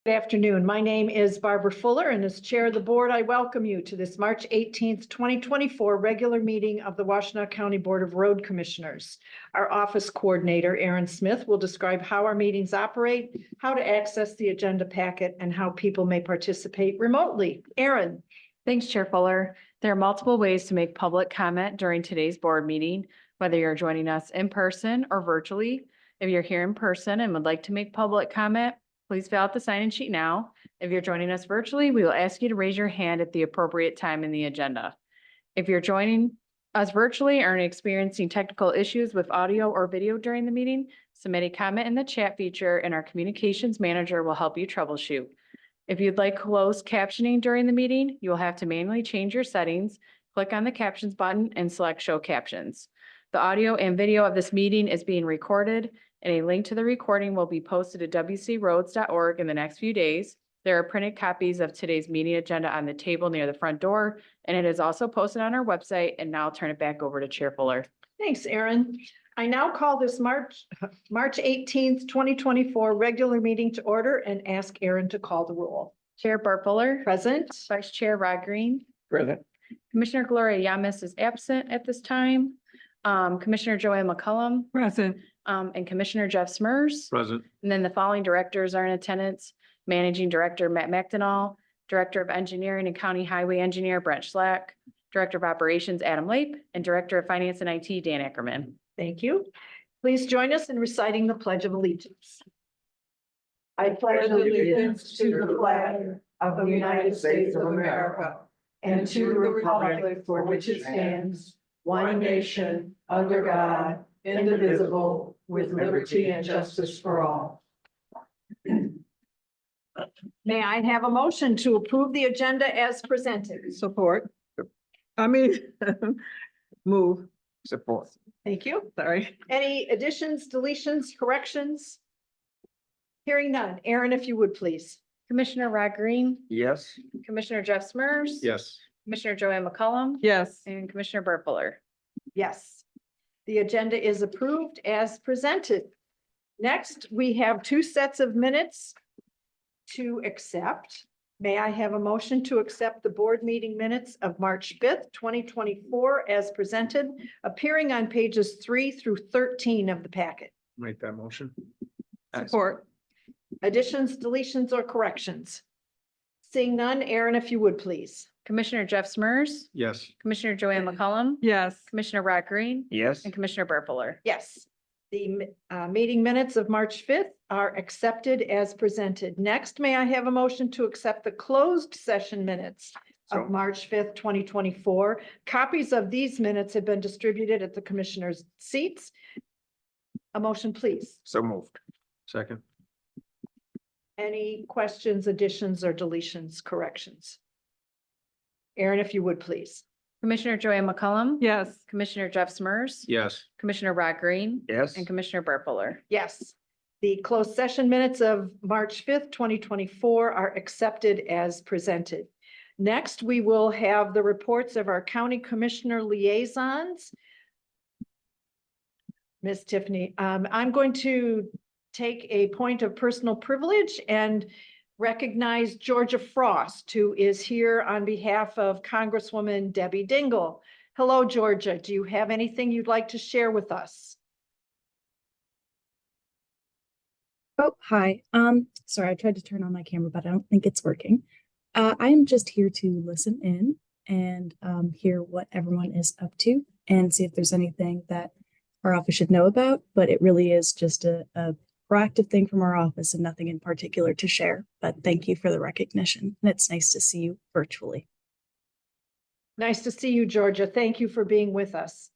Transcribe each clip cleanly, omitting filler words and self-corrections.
Good afternoon. My name is Barbara Fuller, and as Chair of the Board, I welcome you to this March 18th, 2024 regular meeting of the Washtenaw County Board of Road Commissioners. Our office coordinator, Aaron Smith, will describe how our meetings operate, how to access the agenda packet, and how people may participate remotely. Aaron. Thanks, Chair Fuller. There are multiple ways to make public comment during today's board meeting, whether you're joining us in person or virtually. If you're here in person and would like to make public comment, please fill out the sign-in sheet now. If you're joining us virtually, we will ask you to raise your hand at the appropriate time in the agenda. If you're joining us virtually or experiencing technical issues with audio or video during the meeting, submit a comment in the chat feature and our communications manager will help you troubleshoot. If you'd like closed captioning during the meeting, you will have to manually change your settings, click on the captions button and select show captions. The audio and video of this meeting is being recorded, and a link to the recording will be posted at wcroads.org in the next few days. There are printed copies of today's meeting agenda on the table near the front door, and it is also posted on our website. And now I'll turn it back over to Chair Fuller. Thanks, Aaron. I now call this March 18th, 2024 regular meeting to order and ask Aaron to call the roll. Chair Bart Fuller. Present. Vice Chair Rod Green. Present. Commissioner Gloria Yamas is absent at this time. Commissioner Joanne McCullum. Present. And Commissioner Jeff Smurs. Present. And then the following directors are in attendance: Managing Director Matt McDonald, Director of Engineering and County Highway Engineer Brent Schlack, Director of Operations Adam Lape, and Director of Finance and IT Dan Ackerman. Thank you. Please join us in reciting the Pledge of Allegiance. I pledge allegiance to the flag of the United States of America and to the republic for which it stands, one nation, under God, indivisible, with liberty and justice for all. May I have a motion to approve the agenda as presented? Support. Move. Support. Thank you. Sorry. Any additions, deletions, corrections? Hearing none. Aaron, if you would, please. Commissioner Rod Green, Yes. Commissioner Jeff Smurs. Yes. Commissioner Joanne McCullum. Yes. And Commissioner Bart Fuller. Yes. The agenda is approved as presented. Next, we have two sets of minutes to accept. May I have a motion to accept the board meeting minutes of March 5th, 2024 as presented, appearing on pages 3 through 13 of the packet? Make that motion. Support. Additions, deletions, or corrections? Seeing none, Aaron, if you would, please. Commissioner Jeff Smurs. Yes. Commissioner Joanne McCullum. Yes. Commissioner Rod Green. Yes. And Commissioner Bart Fuller. Yes. The meeting minutes of March 5th are accepted as presented. Next, may I have a motion to accept the closed session minutes of March 5th, 2024. Copies of these minutes have been distributed at the commissioners' seats. A motion, please. So moved. Second. Any questions, additions, or deletions, corrections? Aaron, if you would, please. Commissioner Joanne McCullum. Yes. Commissioner Jeff Smurs. Yes. Commissioner Rod Green. Yes. And Commissioner Bart Fuller. Yes. The closed session minutes of March 5th, 2024 are accepted as presented. Next, we will have the reports of our county commissioner liaisons. Ms. Tiffany, I'm going to take a point of personal privilege and recognize Georgia Frost, who is here on behalf of Congresswoman Debbie Dingell. Hello, Georgia. Do you have anything you'd like to share with us? Oh, hi. Sorry, I tried to turn on my camera, but I don't think it's working. I'm just here to listen in and hear what everyone is up to and see if there's anything that our office should know about, but it really is just a proactive thing from our office and nothing in particular to share. But thank you for the recognition. And it's nice to see you virtually. Nice to see you, Georgia. Thank you for being with us.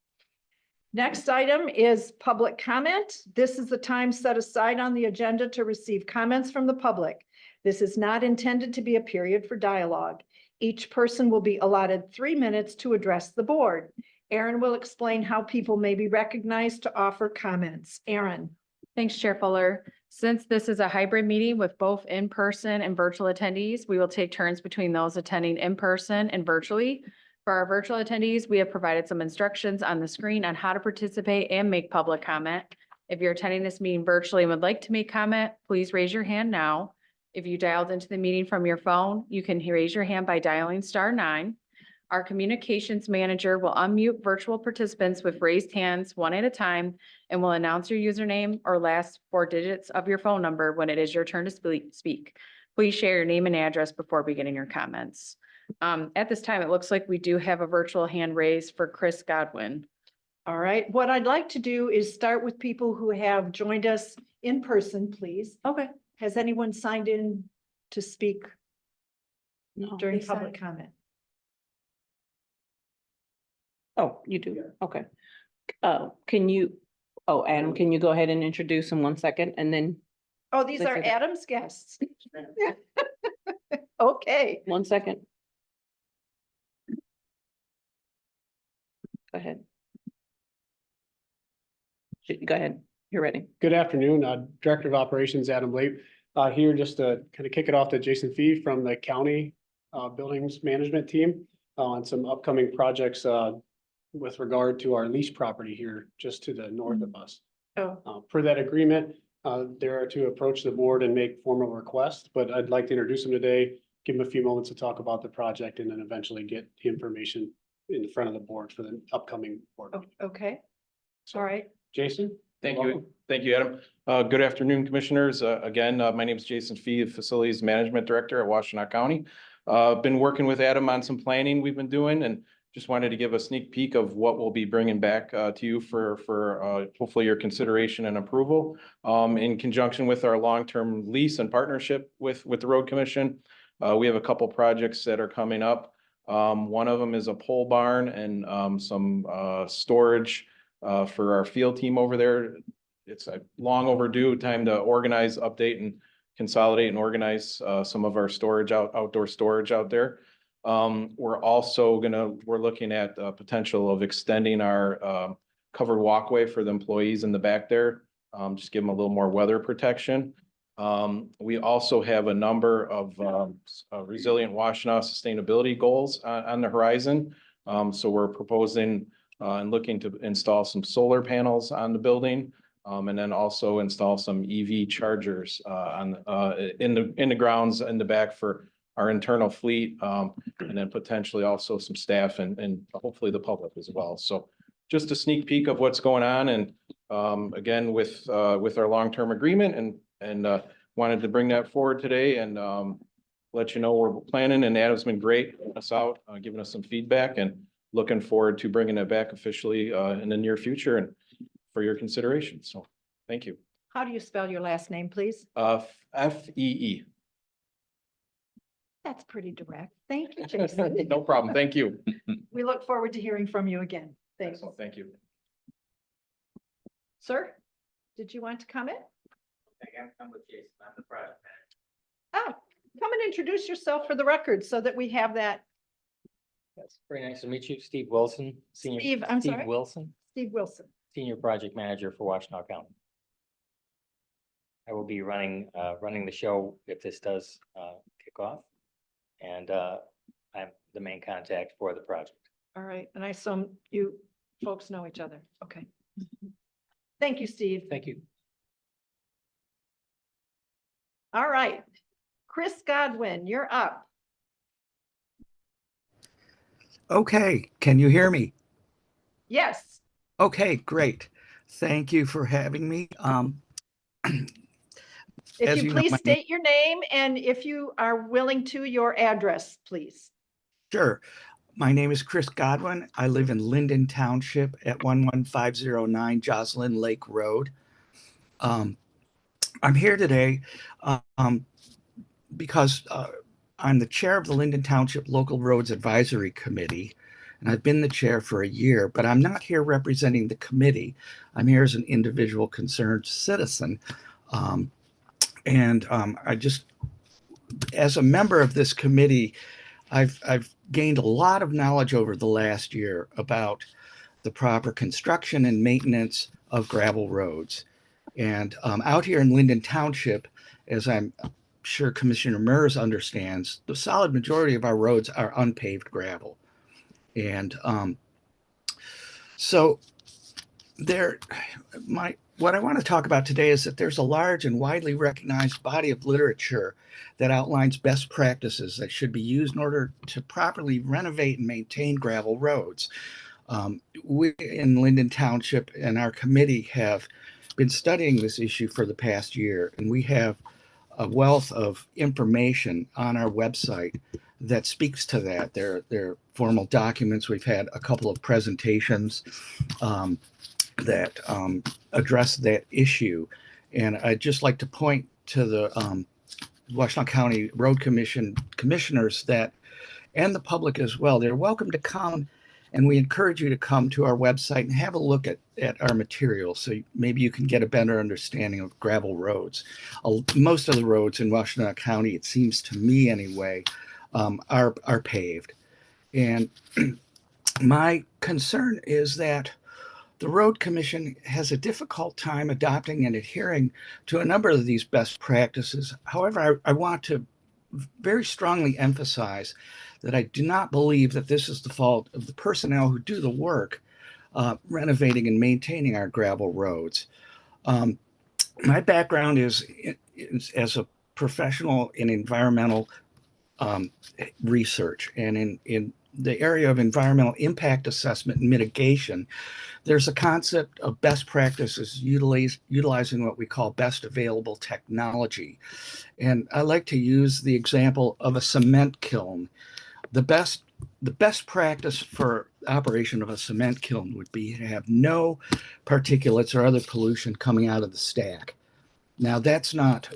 Next item is public comment. This is the time set aside on the agenda to receive comments from the public. This is not intended to be a period for dialogue. Each person will be allotted 3 minutes to address the board. Aaron will explain how people may be recognized to offer comments. Aaron. Thanks, Chair Fuller. Since this is a hybrid meeting with both in-person and virtual attendees, we will take turns between those attending in person and virtually. For our virtual attendees, we have provided some instructions on the screen on how to participate and make public comment. If you're attending this meeting virtually and would like to make comment, please raise your hand now. If you dialed into the meeting from your phone, you can raise your hand by dialing *9. Our communications manager will unmute virtual participants with raised hands one at a time and will announce your username or last four digits of your phone number when it is your turn to speak. Please share your name and address before beginning your comments. At this time, it looks like we do have a virtual hand raised for Chris Godwin. All right, what I'd like to do is start with people who have joined us in person, please. Okay. Has anyone signed in to speak during they public signed. comment? Oh, you do? Okay. Adam, can you go ahead and introduce him 1 second and then Oh, these They are said that. Adam's guests. Okay, 1 second? Go ahead. Go ahead. You're ready. Good afternoon, Director of Operations, Adam Leap, here just to kind of kick it off to Jason Fee from the county buildings management team on some upcoming projects with regard to our lease property here just to the north of us. Per that agreement, they are to approach the board and make formal requests, but I'd like to introduce them today, give them a few moments to talk about the project and then eventually get the information in front of the board for the upcoming board. meeting. okay, all right. Jason? Thank Welcome. you. Thank you, Adam. Good afternoon, Commissioners. Again, my name is Jason Fee, Facilities Management Director at Washtenaw County. Been working with Adam on some planning we've been doing and just wanted to give a sneak peek of what we'll be bringing back to you for hopefully your consideration and approval. In conjunction with our long-term lease and partnership with the Road Commission. We have a couple projects that are coming up. One of them is a pole barn and some storage for our field team over there. It's a long overdue time to organize, update and consolidate and organize some of our storage outdoor storage out there. We're also we're looking at potential of extending our covered walkway for the employees in the back there. Just give them a little more weather protection. We also have a number of resilient Washtenaw sustainability goals on the horizon. So we're proposing and looking to install some solar panels on the building. And then also install some EV chargers in the grounds in the back for our internal fleet. And then potentially also some staff and hopefully the public as well. So just a sneak peek of what's going on and again with our long-term agreement and wanted to bring that forward today and let you know we're planning, and Adam's been great helping us out, giving us some feedback and looking forward to bringing it back officially in the near future and for your consideration. So thank you. How do you spell your last name, please? FEE. That's pretty direct. Thank you, Jason. No problem. Thank you. We look forward to hearing from you again. Thanks. Excellent. Thank you. Sir, did you want to comment? I'm with Jason. I'm the project Oh, come and introduce yourself for the record so that we have that. manager. It's very nice to meet you. Steve Wilson, Steve, I'm sorry? Wilson, Steve Wilson. Senior Project Manager for Washtenaw County. I will be running the show if this does kick off. And I'm the main contact for the project. All right, and I assume you folks know each other. Okay. Thank you, Steve. Thank you. All right. Chris Godwin, you're up. Okay, can you hear me? Yes. Okay, great. Thank you for having me. If As you you know, please my name- state your name and if you are willing to, your address, please. Sure. My name is Chris Godwin. I live in Linden Township at 11509 Joslyn Lake Road. I'm here today because I'm the chair of the Linden Township Local Roads Advisory Committee, and I've been the chair for a year, but I'm not here representing the committee. I'm here as an individual concerned citizen. I just, as a member of this committee, I've gained a lot of knowledge over the last year about the proper construction and maintenance of gravel roads. And out here in Linden Township, as I'm sure Commissioner Mers understands, the solid majority of our roads are unpaved gravel. And so what I want to talk about today is that there's a large and widely recognized body of literature that outlines best practices that should be used in order to properly renovate and maintain gravel roads. We in Linden Township and our committee have been studying this issue for the past year, and we have a wealth of information on our website that speaks to that. They're formal documents. We've had a couple of presentations that address that issue. And I'd just like to point to the Washtenaw County Road Commission commissioners that, and the public as well, they're welcome to come. And we encourage you to come to our website and have a look at our material so maybe you can get a better understanding of gravel roads. Most of the roads in Washtenaw County, it seems to me anyway, are paved. And my concern is that the Road Commission has a difficult time adopting and adhering to a number of these best practices. However, I want to very strongly emphasize that I do not believe that this is the fault of the personnel who do the work renovating and maintaining our gravel roads. My background is as a professional in environmental research, and in the area of environmental impact assessment and mitigation, there's a concept of best practices utilizing what we call best available technology. And I like to use the example of a cement kiln. The best practice for operation of a cement kiln would be to have no particulates or other pollution coming out of the stack. Now that's not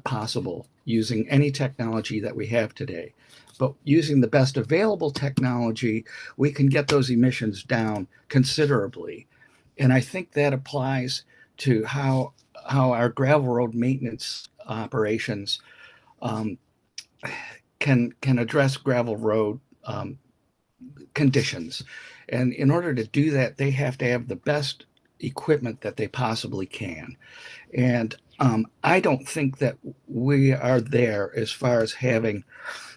possible using any technology that we have today. But using the best available technology, we can get those emissions down considerably. And I think that applies to how our gravel road maintenance operations can address gravel road conditions. And in order to do that, they have to have the best equipment that they possibly can. And I don't think that we are there as far as having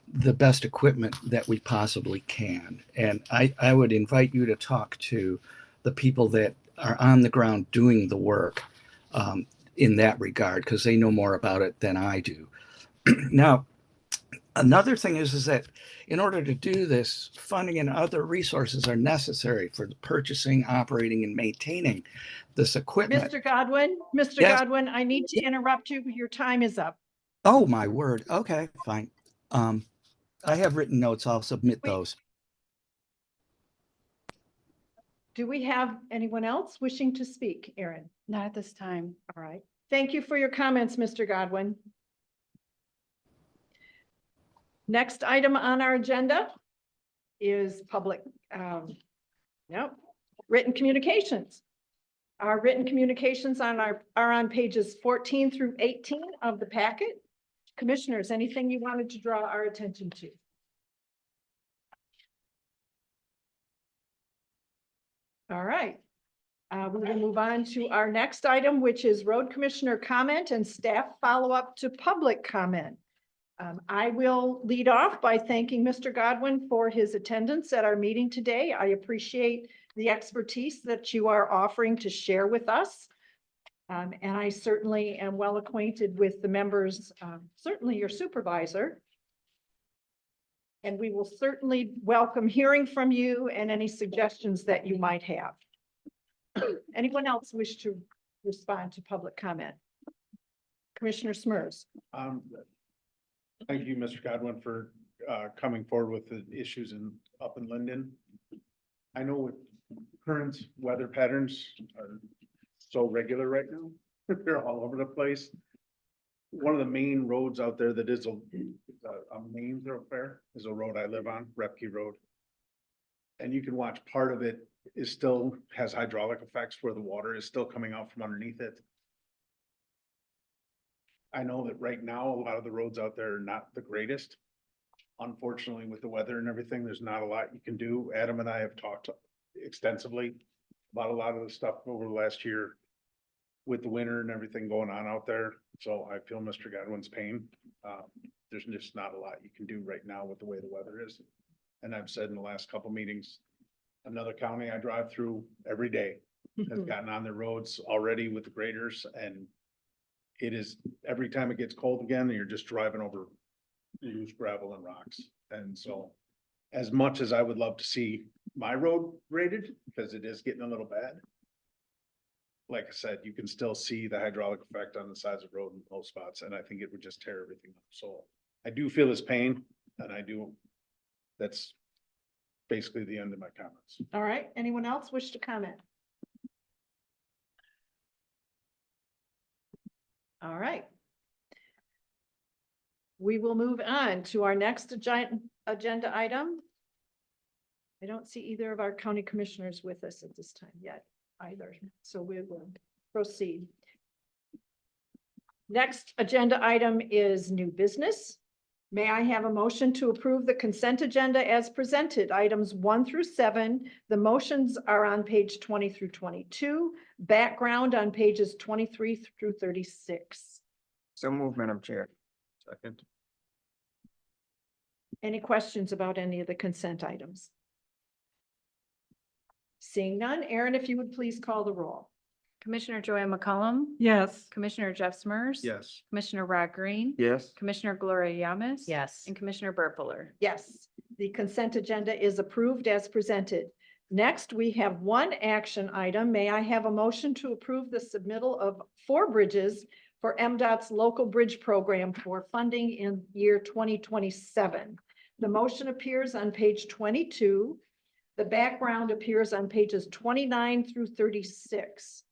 the best equipment that we possibly can. And I would invite you to talk to the people that are on the ground doing the work in that regard, because they know more about it than I do. Now, another thing is that in order to do this, funding and other resources are necessary for the purchasing, operating, and maintaining this equipment. Mr. Godwin, Mr. Yes. Godwin, I need to interrupt you. Your time is up. Oh, my word. Okay, fine. I have written notes. I'll submit those. Do we have anyone else wishing to speak, Erin? Not at this time. All right. Thank you for your comments, Mr. Godwin. Next item on our agenda is public, written communications. Our written communications are on pages 14 through 18 of the packet. Commissioners, anything you wanted to draw our attention to? All right. We will move on to our next item, which is road commissioner comment and staff follow-up to public comment. I will lead off by thanking Mr. Godwin for his attendance at our meeting today. I appreciate the expertise that you are offering to share with us. And I certainly am well acquainted with the members, certainly your supervisor. And we will certainly welcome hearing from you and any suggestions that you might have. Anyone else wish to respond to public comment? Commissioner Smers. Thank you, Mr. Godwin, for coming forward with the issues up in Linden. I know with current weather patterns are so regular right now, they're all over the place. One of the main roads out there that is a main thoroughfare is a road I live on, Repke Road. And you can watch part of it is still has hydraulic effects where the water is still coming out from underneath it. I know that right now, a lot of the roads out there are not the greatest. Unfortunately, with the weather and everything, there's not a lot you can do. Adam and I have talked extensively about a lot of the stuff over the last year with the winter and everything going on out there. So I feel Mr. Godwin's pain. There's just not a lot you can do right now with the way the weather is. And I've said in the last couple meetings, another county I drive through every day has gotten on their roads already with the graders, and it is, every time it gets cold again, you're just driving over loose gravel and rocks. And so as much as I would love to see my road graded, because it is getting a little bad, like I said, you can still see the hydraulic effect on the sides of the road in most spots, and I think it would just tear everything up. So I do feel his pain, and that's basically the end of my comments. All right, anyone else wish to comment? All right. We will move on to our next agenda item. I don't see either of our county commissioners with us at this time yet either, so we will proceed. Next agenda item is new business. May I have a motion to approve the consent agenda as presented, items 1 through 7. The motions are on page 20 through 22, background on pages 23 through 36. So move, Madam Chair. Second. Any questions about any of the consent items? Seeing none, Aaron, if you would please call the roll. Commissioner Joya McCollum, Yes. Commissioner Jeff Smurs. Yes. Commissioner Rod Green. Yes. Commissioner Gloria Yamas. Yes. And Commissioner Burpler. Yes, the consent agenda is approved as presented. Next, we have one action item. May I have a motion to approve the submittal of 4 bridges for MDOT's local bridge program for funding in year 2027? The motion appears on page 22. The background appears on pages 29 through 36.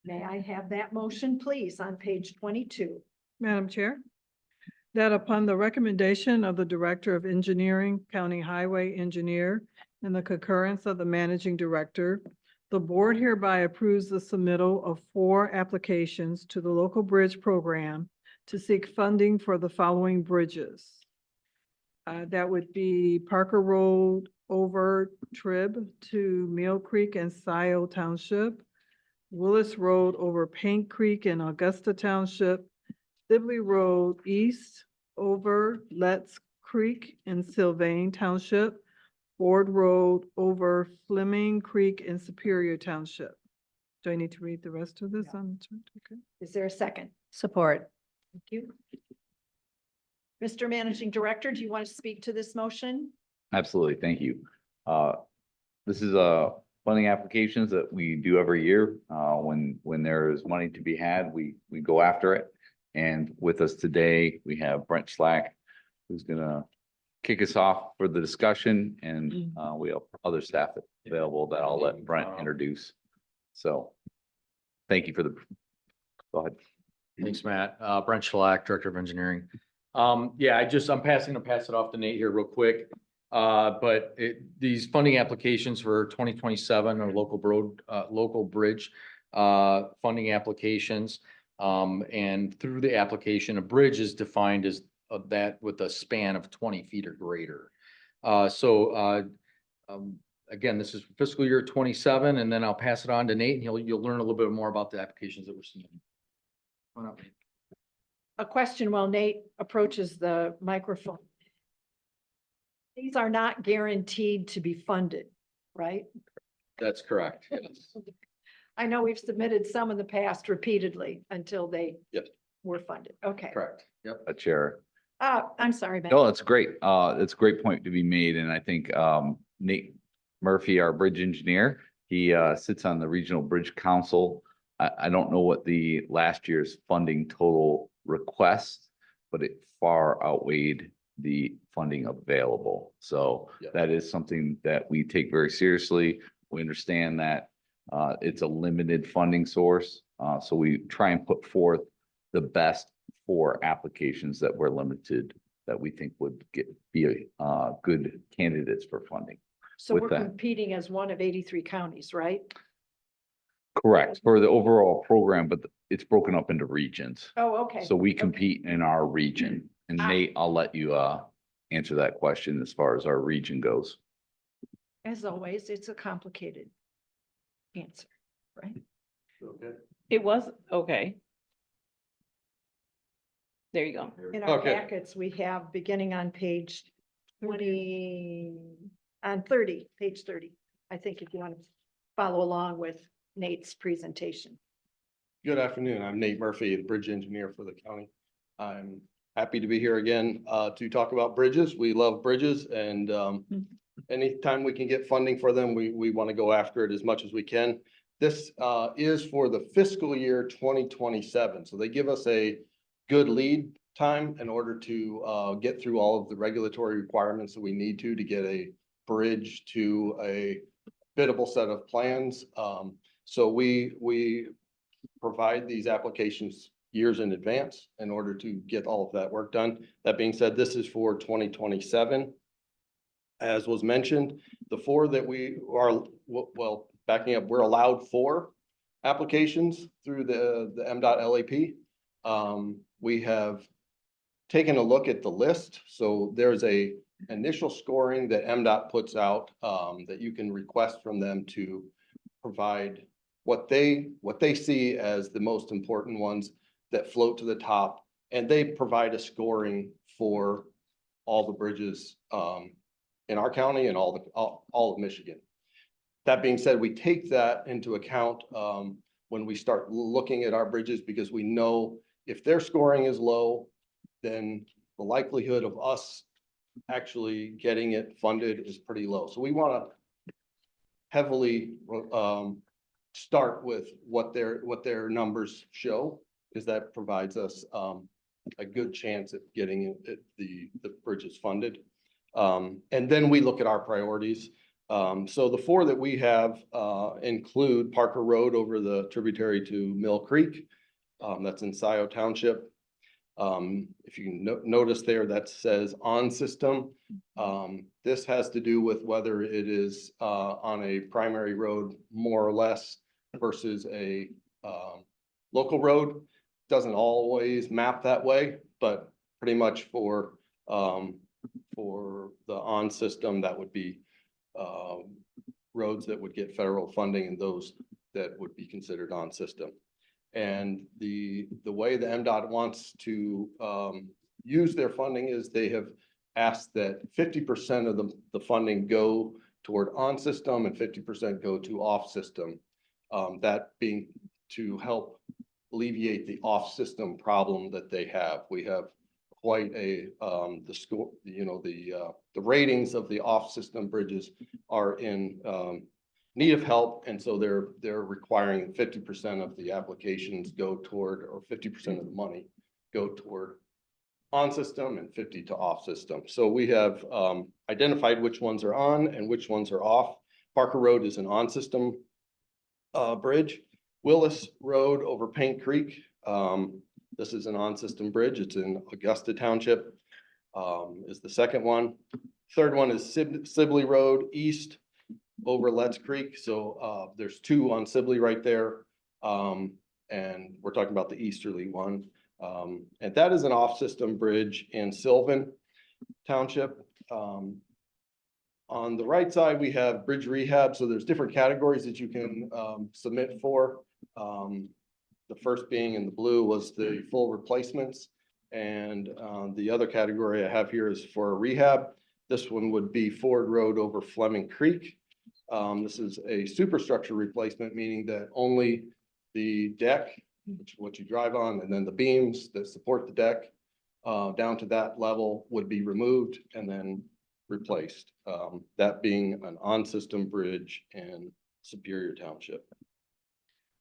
May I have that motion, please, on page 22? Madam Chair, that upon the recommendation of the Director of Engineering, County Highway Engineer, and the concurrence of the Managing Director, the board hereby approves the submittal of 4 applications to the local bridge program to seek funding for the following bridges. That would be Parker Road over Trib to Mill Creek and Scioto Township, Willis Road over Paint Creek in Augusta Township, Sibley Road East over Letts Creek in Sylvain Township, Ford Road over Fleming Creek in Superior Township. Do I need to read the rest of this? Okay. Is there a second? Support. Thank you. Mr. Managing Director, do you want to speak to this motion? Absolutely, thank you. This is funding applications that we do every year. When there is money to be had, we go after it. And with us today, we have Brent Slack, who's gonna kick us off for the discussion, and we have other staff available that I'll let Brent introduce. So, thank you for the, go ahead. Thanks, Matt. Brent Schlack, Director of Engineering. Yeah, I'm pass it off to Nate here real quick. But these funding applications for 2027 are local bridge funding applications. And through the application, a bridge is defined as that with a span of 20 feet or greater. Again, this is fiscal year 27, and then I'll pass it on to Nate, and you'll learn a little bit more about the applications that we're seeing. Come on up, Nate. A question while Nate approaches the microphone. These are not guaranteed to be funded, right? That's correct. Yes. I know we've submitted some in the past repeatedly until they Yep. were funded. Okay. Correct. Yep. Chair. I'm sorry, Ben. No, that's great. It's a great point to be made. And I think Nate Murphy, our bridge engineer, he sits on the Regional Bridge Council. I don't know what the last year's funding total request, but it far outweighed the funding available. So Yep. that is something that we take very seriously. We understand that it's a limited funding source. So we try and put forth the best 4 applications that we're limited, that we think would be good candidates for funding. So with we're that. competing as one of 83 counties, right? Correct, for the overall program, but it's broken up into regions. Oh, okay. So we Okay. compete in our region. And Nate, I'll let you answer that question as far as our region goes. As always, it's a complicated answer, right? It was, okay. There you go. In our Okay. packets, we have beginning on page 20, on 30, page 30. I think if you want to follow along with Nate's presentation. Good afternoon. I'm Nate Murphy, the bridge engineer for the county. I'm happy to be here again to talk about bridges. We love bridges and anytime we can get funding for them, we want to go after it as much as we can. This is for the fiscal year 2027. So they give us a good lead time in order to get through all of the regulatory requirements that we need to get a bridge to a biddable set of plans. So we provide these applications years in advance in order to get all of that work done. That being said, this is for 2027. As was mentioned, the four that we are, well, backing up, we're allowed 4 applications through the MDOT LAP. We have taken a look at the list. So there's a initial scoring that MDOT puts out that you can request from them to provide what they see as the most important ones that float to the top, and they provide a scoring for all the bridges in our county and all of Michigan. That being said, we take that into account when we start looking at our bridges, because we know if their scoring is low, then the likelihood of us actually getting it funded is pretty low. So we want to heavily start with what their numbers show, because that provides us a good chance at getting the bridges funded. And then we look at our priorities. So the 4 that we have include Parker Road over the tributary to Mill Creek. That's in Scioto Township. If you can notice there, that says on system. This has to do with whether it is on a primary road more or less versus a local road. Doesn't always map that way, but pretty much for the on system, that would be roads that would get federal funding and those that would be considered on system. And the way the MDOT wants to use their funding is they have asked that 50% of the funding go toward on system and 50% go to off system. That being to help alleviate the off system problem that they have. We have quite a the score, the ratings of the off system bridges are in need of help, and so they're requiring 50% of the applications go toward, or 50% of the money go toward on system and 50 to off system. So we have identified which ones are on and which ones are off. Parker Road is an on system bridge. Willis Road over Paint Creek. This is an on system bridge. It's in Augusta Township. Is the second one. Third one is Sibley Road East over Letts Creek. So there's 2 on Sibley right there. And we're talking about the easterly one. And that is an off-system bridge in Sylvan Township. On the right side, we have bridge rehab. So there's different categories that you can submit for. The first being in the blue was the full replacements. And the other category I have here is for rehab. This one would be Ford Road over Fleming Creek. This is a superstructure replacement, meaning that only the deck, which is what you drive on, and then the beams that support the deck down to that level would be removed and then replaced. That being an on-system bridge in Superior Township.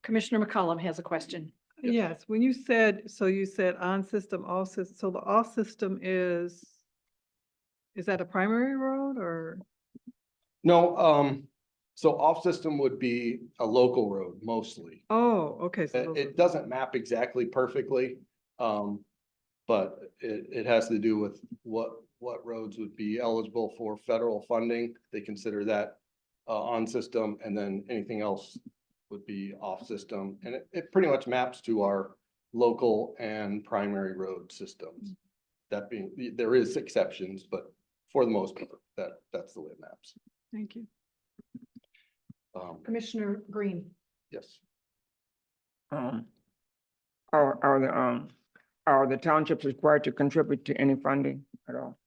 Commissioner McCollum has a question. Yes, when you said, so you said on system, off system, so the off system is that a primary road or? No, so off system would be a local road mostly. Oh, okay. So It doesn't map exactly perfectly. But it has to do with what roads would be eligible for federal funding. They consider that on system, and then anything else would be off system. And it pretty much maps to our local and primary road systems. That being, there is exceptions, but for the most part, that's the way it maps. thank you. Commissioner Green. Yes. Are the townships required to contribute to any funding at all?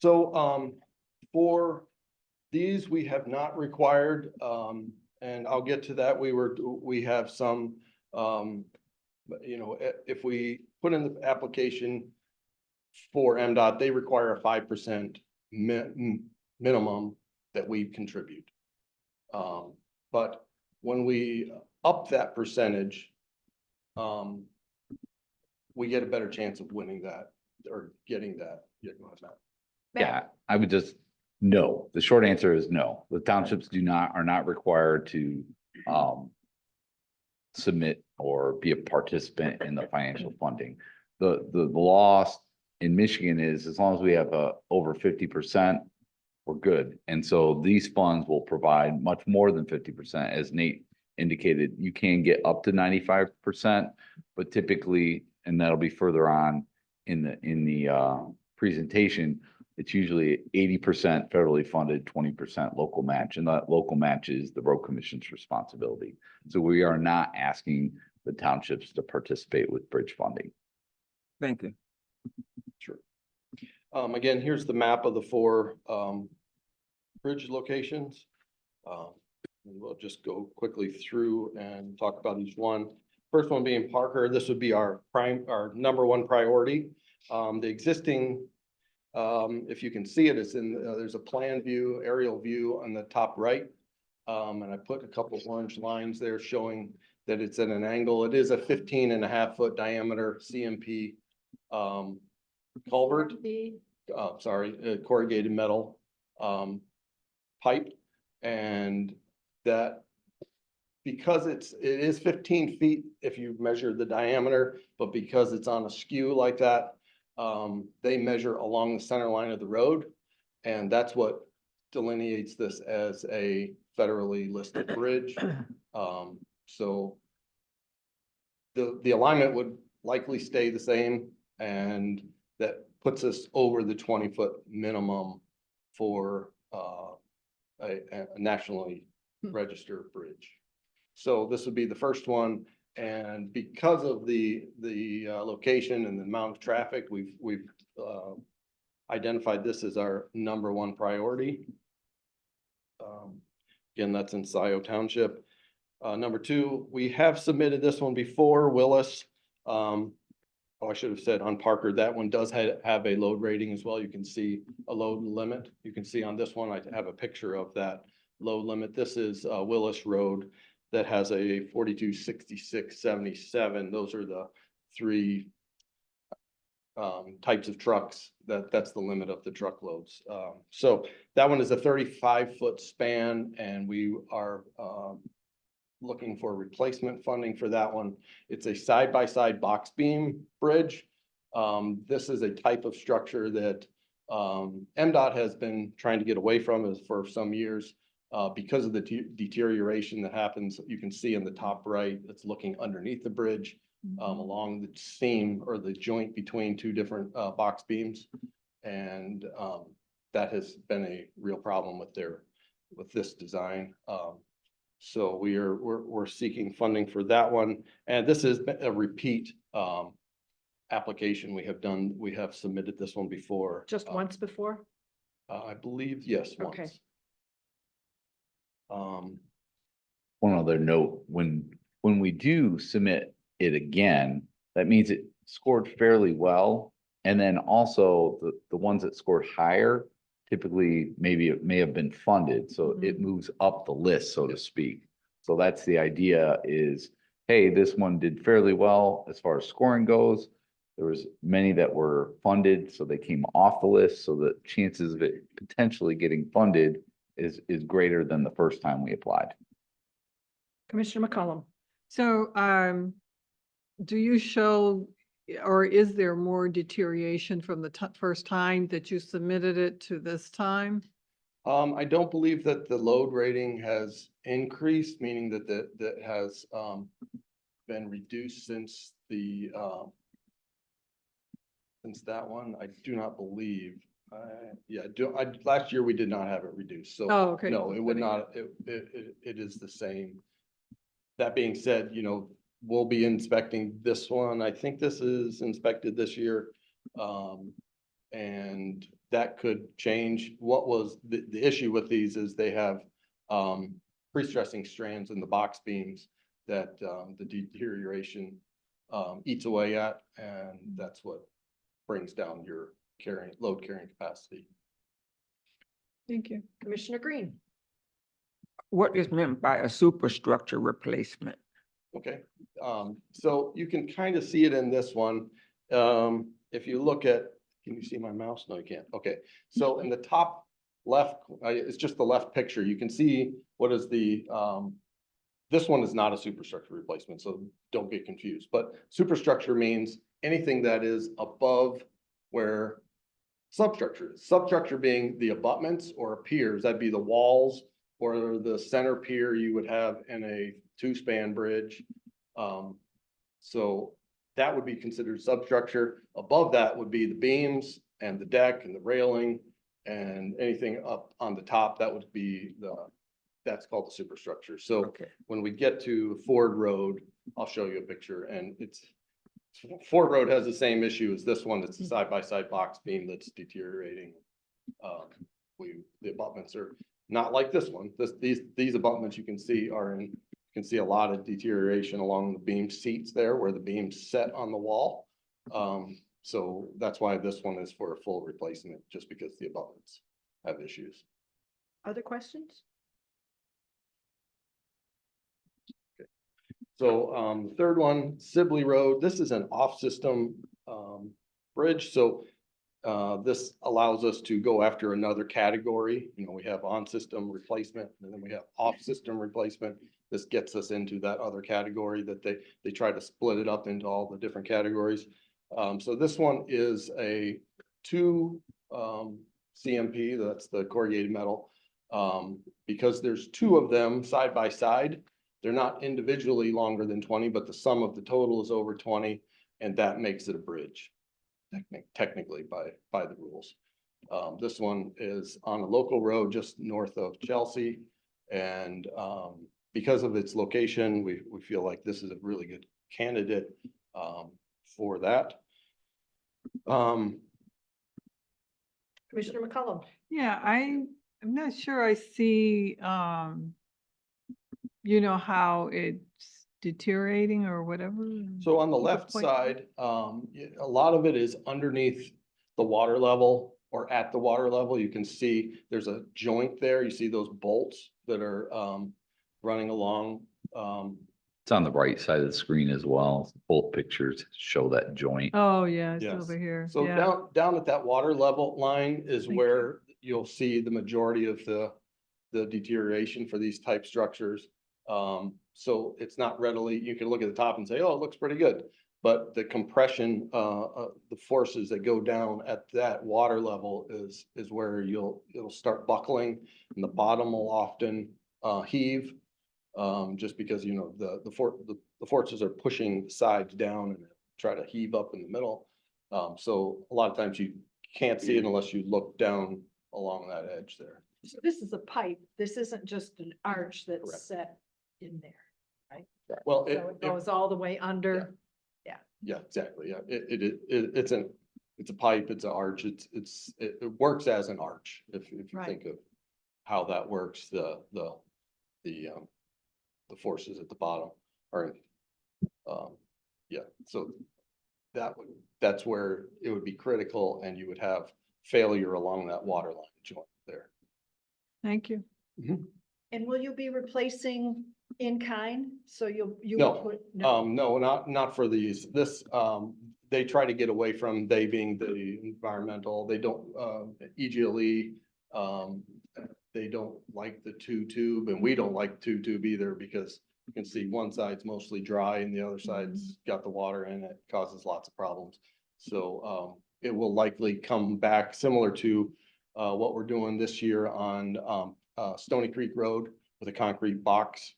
So for these, we have not required and I'll get to that. We have some, if we put in the application for MDOT, they require a 5% minimum that we contribute. But when we up that percentage, we get a better chance of winning that or getting that. Yeah, go ahead, Matt. Yeah, I would just, no, the short answer is no. The townships are not required to submit or be a participant in the financial funding. The law in Michigan is as long as we have over 50%, we're good. And so these funds will provide much more than 50%. As Nate indicated, you can get up to 95%, but typically, and that'll be further on in the presentation, it's usually 80% federally funded, 20% local match, and that local match is the road commission's responsibility. So we are not asking the townships to participate with bridge funding. Thank you. Sure. Again, here's the map of the 4 bridge locations. And we'll just go quickly through and talk about each one. First one being Parker. This would be our number 1 priority. The existing, if you can see it, it's in, there's a plan view, aerial view on the top right. And I put a couple of orange lines there showing that it's at an angle. It is a 15.5-foot diameter CMP culvert. Corrugated metal pipe. And that, because it is 15 feet if you measure the diameter, but because it's on a skew like that, they measure along the center line of the road. And that's what delineates this as a federally listed bridge. So the alignment would likely stay the same, and that puts us over the 20-foot minimum for a nationally registered bridge. So this would be the first one. And because of the location and the amount of traffic, we've identified this as our number 1 priority. Again, that's in Scioto Township. Number 2, we have submitted this one before, Willis. I should have said on Parker, that one does have a load rating as well. You can see a load limit. You can see on this one, I have a picture of that load limit. This is Willis Road that has a 426677. Those are the 3 types of trucks. That's the limit of the truckloads. So that one is a 35-foot span, and we are looking for replacement funding for that one. It's a side-by-side box beam bridge. This is a type of structure that MDOT has been trying to get away from for some years because of the deterioration that happens. You can see in the top right, it's looking underneath the bridge along the seam or the joint between 2 different box beams. And that has been a real problem with this design. So we're seeking funding for that one. And this is a repeat application we have submitted this one before. Just once before? I believe, yes, once. Okay. One other note, when we do submit it again, that means it scored fairly well. And then also the ones that scored higher, typically maybe it may have been funded. So it moves up the list, so to speak. So that's the idea is, hey, this one did fairly well as far as scoring goes. There was many that were funded, so they came off the list. So the chances of it potentially getting funded is greater than the first time we applied. Commissioner McCollum. So, do you show, or is there more deterioration from the first time that you submitted it to this time? I don't believe that the load rating has increased, meaning that that has been reduced since that one. I do not believe. Last year we did not have it reduced. So Oh, okay. no, it would not. It is the same. That being said, we'll be inspecting this one. I think this is inspected this year. And that could change. What was the issue with these is they have pre-stressing strands in the box beams that, the deterioration, eats away at, and that's what brings down your load carrying capacity. Thank you. Commissioner Green. What is meant by a superstructure replacement? Okay, so you can kind of see it in this one. If you look at, can you see my mouse? No, you can't. Okay, so in the top left, it's just the left picture. You can see what is the, this one is not a superstructure replacement, so don't get confused. But superstructure means anything that is above where substructure is. Substructure being the abutments or piers, that'd be the walls or the center pier you would have in a two-span bridge. So that would be considered substructure. Above that would be the beams and the deck and the railing and anything up on the top, that would be that's called the superstructure. So Okay. when we get to Ford Road, I'll show you a picture, and Ford Road has the same issue as this one. It's a side-by-side box beam that's deteriorating. The abutments are not like this one. These abutments you can see you can see a lot of deterioration along the beam seats there where the beams set on the wall. So that's why this one is for a full replacement, just because the abutments have issues. Other questions? So, the third one, Sibley Road, this is an off-system, bridge, so, this allows us to go after another category. You know, we have on-system replacement, and then we have off-system replacement. This gets us into that other category that they try to split it up into all the different categories. So this one is a 2, CMP, that's the corrugated metal. Because there's 2 of them side by side, they're not individually longer than 20, but the sum of the total is over 20, and that makes it a bridge, technically by the rules. This one is on a local road just north of Chelsea, and because of its location, we feel like this is a really good candidate for that. Commissioner McCollum. Yeah, I'm not sure I see, you know, how it's deteriorating or whatever. So on the You could left point- side, a lot of it is underneath the water level or at the water level. You can see there's a joint there. You see those bolts that are running along. It's on the right side of the screen as well. Both pictures show that joint. Oh, yeah, it's Yes. over here. So Yeah. down at that water level line is Thank you. where you'll see the majority of the deterioration for these type structures. So it's not readily, you can look at the top and say, oh, it looks pretty good. But the compression, the forces that go down at that water level is where it'll start buckling, and the bottom will often heave. Just because, you know, the forces are pushing the sides down and try to heave up in the middle. So a lot of times you can't see it unless you look down along that edge there. So this is a pipe. This isn't just an arch that's Correct. set in there, right? Well, So it goes all the way under. yeah, exactly. Yeah, it's a pipe, it's an arch. It works as an arch. If you Right. think of how that works, the forces at the bottom are, yeah, so that's where it would be critical, and you would have failure along that water line joint there. Thank you. And will you be replacing in kind? So you No, will put? No, not for these. This, they try to get away from, they being the environmental, they don't, EGLE, they don't like the 2-tube, and we don't like 2-tube either, because you can see one side's mostly dry and the other side's got the water in it, causes lots of problems. So, it will likely come back similar to, what we're doing this year on, Stony Creek Road with a concrete box.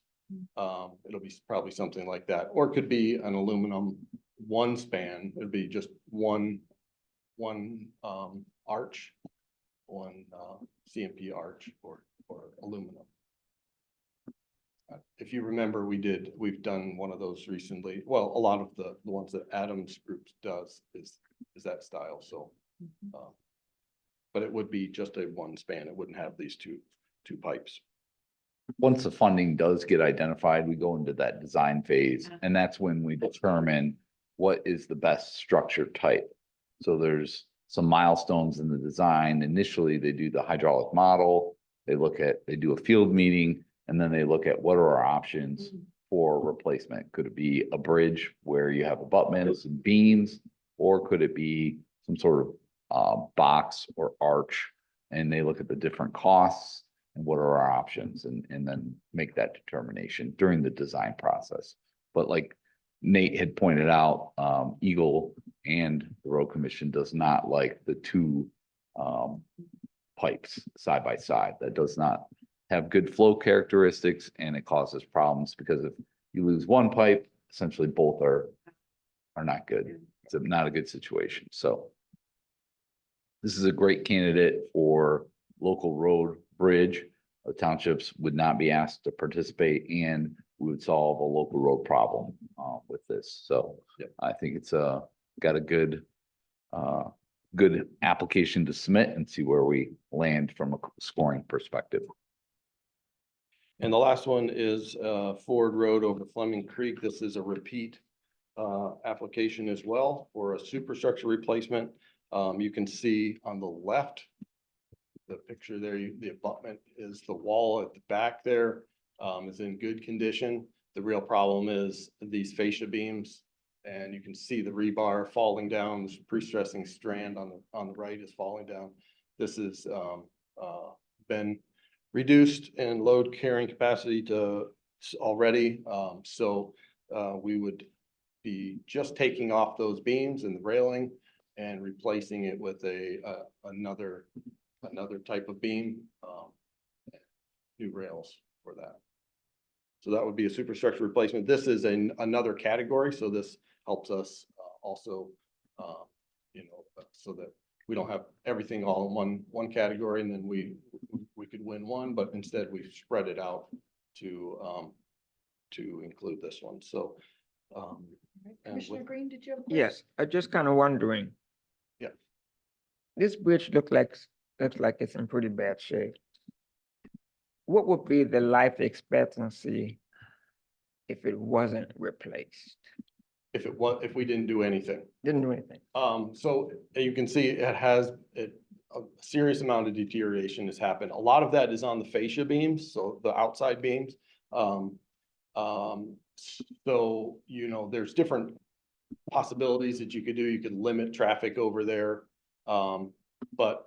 It'll be probably something like that, or it could be an aluminum one span. It'd be just one arch, one CMP arch or aluminum. If you remember, we've done one of those recently. Well, a lot of the ones that Adams Group does is that style. So, but it would be just a one span. It wouldn't have these two pipes. once the funding does get identified, we go into that design phase, and that's when we determine what is the best structure type. So there's some milestones in the design. Initially, they do the hydraulic model, they do a field meeting, and then they look at what are our options for replacement. Could it be a bridge where you have abutments and beams, or could it be some sort of box or arch? And they look at the different costs and what are our options, and then make that determination during the design process. But like Nate had pointed out, Eagle and the Road Commission does not like the two pipes side by side. That does not have good flow characteristics, and it causes problems because if you lose one pipe, essentially both are not good. It's not a good situation. So this is a great candidate for local road bridge. The townships would not be asked to participate, and we would solve a local road problem with this. So I think it's got a good application to submit and see where we land from a scoring perspective. And the last one is Ford Road over Fleming Creek. This is a repeat application as well for a superstructure replacement. You can see on the left, the picture there, the abutment is the wall at the back there is in good condition. The real problem is these fascia beams, and you can see the rebar falling down. This pre-stressing strand on the right is falling down. This has been reduced in load carrying capacity to already. So we would be just taking off those beams and the railing and replacing it with another type of beam, new rails for that. So that would be a superstructure replacement. This is another category, so this helps us also, so that we don't have everything all in one category, and then we could win one, but instead we've spread it out to include this one. So, Commissioner Green, did you have? Yes, I just kind of wondering. Yeah. This bridge looks like it's in pretty bad shape. What would be the life expectancy if it wasn't replaced? If we didn't do anything. Didn't do anything. So you can see a serious amount of deterioration has happened. A lot of that is on the fascia beams, so the outside beams. So, there's different possibilities that you could do. You could limit traffic over there. But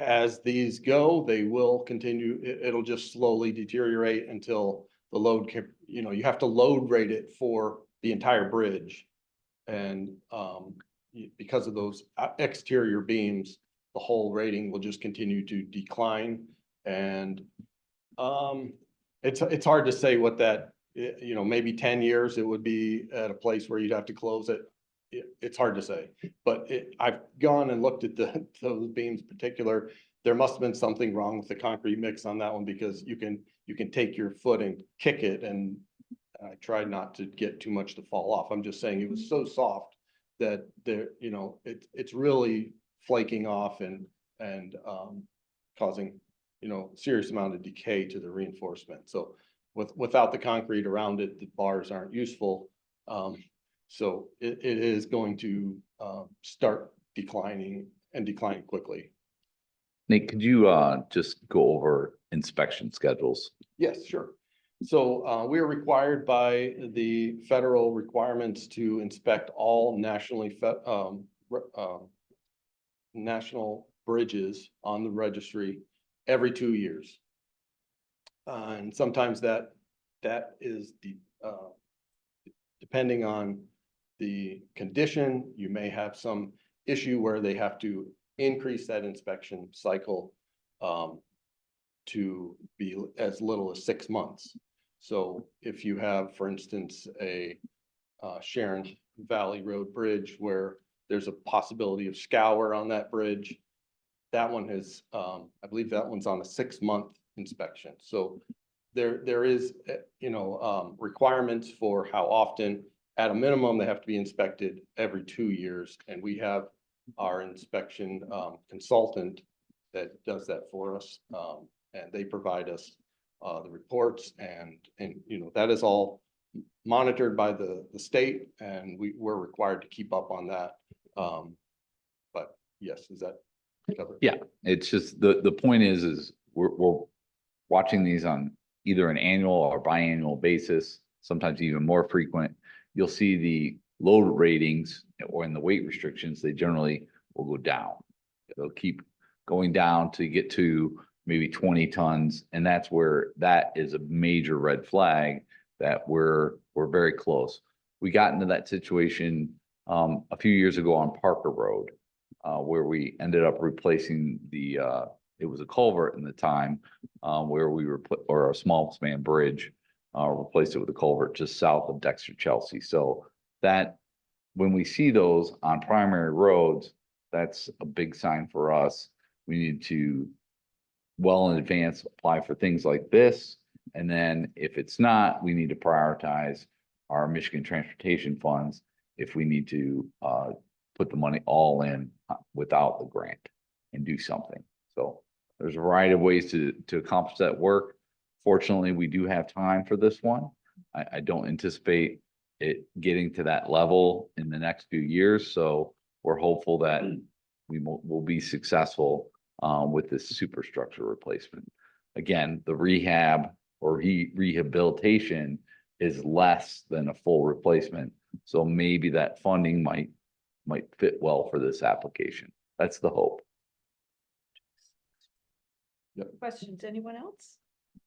as these go, they will continue. It'll just slowly deteriorate until the load can, you have to load rate it for the entire bridge. And because of those exterior beams, the whole rating will just continue to decline. And it's hard to say what that, maybe 10 years, it would be at a place where you'd have to close it. It's hard to say, but I've gone and looked at those beams in particular. There must have been something wrong with the concrete mix on that one, because you can take your foot and kick it, and I tried not to get too much to fall off. I'm just saying it was so soft that it's really flaking off and causing, serious amount of decay to the reinforcement. So without the concrete around it, the bars aren't useful. So it is going to start declining and decline quickly. Nate, could you just go over inspection schedules? Yes, sure. So we are required by the federal requirements to inspect all national bridges on the registry every 2 years. And sometimes that is depending on the condition. You may have some issue where they have to increase that inspection cycle to be as little as 6 months. So if you have, for instance, a Sharon Valley Road Bridge where there's a possibility of scour on that bridge, that one has, I believe that one's on a 6-month inspection. So there is, requirements for how often. At a minimum, they have to be inspected every 2 years, and we have our inspection consultant that does that for us, and they provide us the reports and, you know, that is all monitored by the state and we're required to keep up on that. But yes, is that covered? Yeah, it's just, the point is we're watching these on either an annual or biannual basis, sometimes even more frequent. You'll see the load ratings or in the weight restrictions, they generally will go down. They'll keep going down to get to maybe 20 tons. And that's where that is a major red flag that we're very close. We got into that situation a few years ago on Parker Road, where we ended up replacing the, it was a culvert in the time, where we were, or a small span bridge, replaced it with a culvert just south of Dexter, Chelsea. So that, when we see those on primary roads, that's a big sign for us. We need to, well in advance, apply for things like this. And then if it's not, we need to prioritize our Michigan transportation funds if we need to put the money all in without the grant and do something. So there's a variety of ways to accomplish that work. Fortunately, we do have time for this one. I don't anticipate it getting to that level in the next few years. So we're hopeful that we will be successful with this superstructure replacement. Again, the rehab or rehabilitation is less than a full replacement. So maybe that funding might fit well for this application. That's the hope. Questions, anyone else?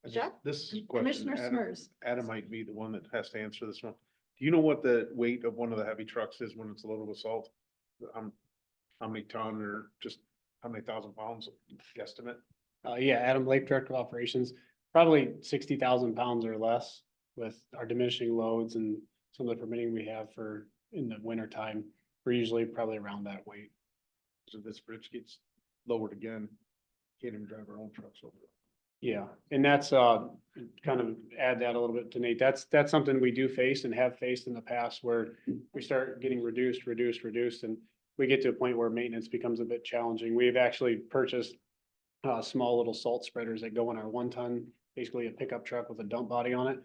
I just- Jeff? This question, Commissioner Smers. Adam might be the one that has to answer this one. Do you know what the weight of one of the heavy trucks is when it's loaded with salt? How many ton or just how many thousand pounds guesstimate? Yeah, Adam Lake, Director of Operations, probably 60,000 pounds or less with our diminishing loads and some of the permitting we have for in the winter time. We're usually probably around that weight. So this bridge gets lowered again, can't even drive our own trucks over it. Yeah, and that's kind of add that a little bit to Nate. That's something we do face and have faced in the past where we start getting reduced, and we get to a point where maintenance becomes a bit challenging. We've actually purchased small little salt spreaders that go in our 1-ton, basically a pickup truck with a dump body on it.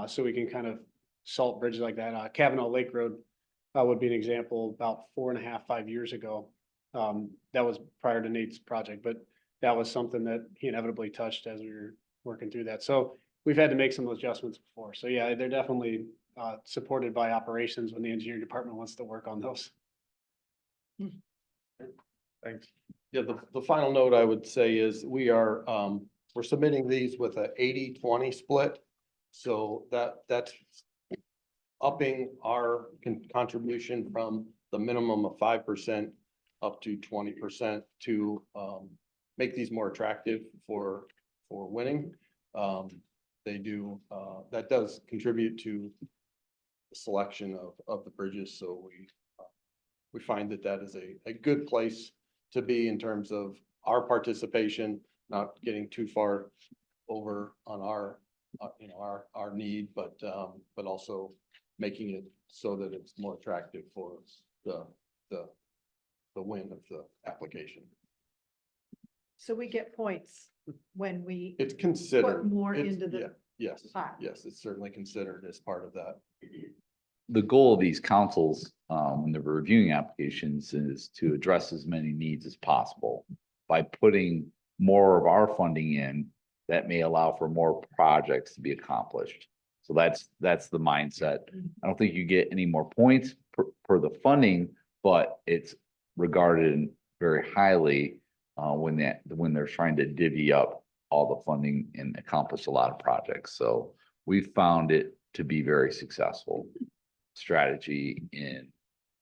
So we can kind of salt bridges like that. Kavanaugh Lake Road would be an example about 4.5, 5 years ago. That was prior to Nate's project, but that was something that he inevitably touched as we were working through that. So we've had to make some adjustments before. So yeah, they're definitely supported by operations when the engineering department wants to work on those. Thanks. Yeah, the final note I would say is we're submitting these with a 80-20 split. So that's upping our contribution from the minimum of 5% up to 20% to make these more attractive for winning. They do, that does contribute to the selection of the bridges. So we find that is a good place to be in terms of our participation, not getting too far over on our need, but also making it so that it's more attractive for the win of the application. So we get points when we It's considered. put more It's- into the yeah, Yes, pot. yes, it's certainly considered as part of that. The goal of these councils, when they're reviewing applications, is to address as many needs as possible. By putting more of our funding in, that may allow for more projects to be accomplished. So that's the mindset. I don't think you get any more points per the funding, but it's regarded very highly when they're trying to divvy up all the funding and accomplish a lot of projects. So we found it to be very successful strategy in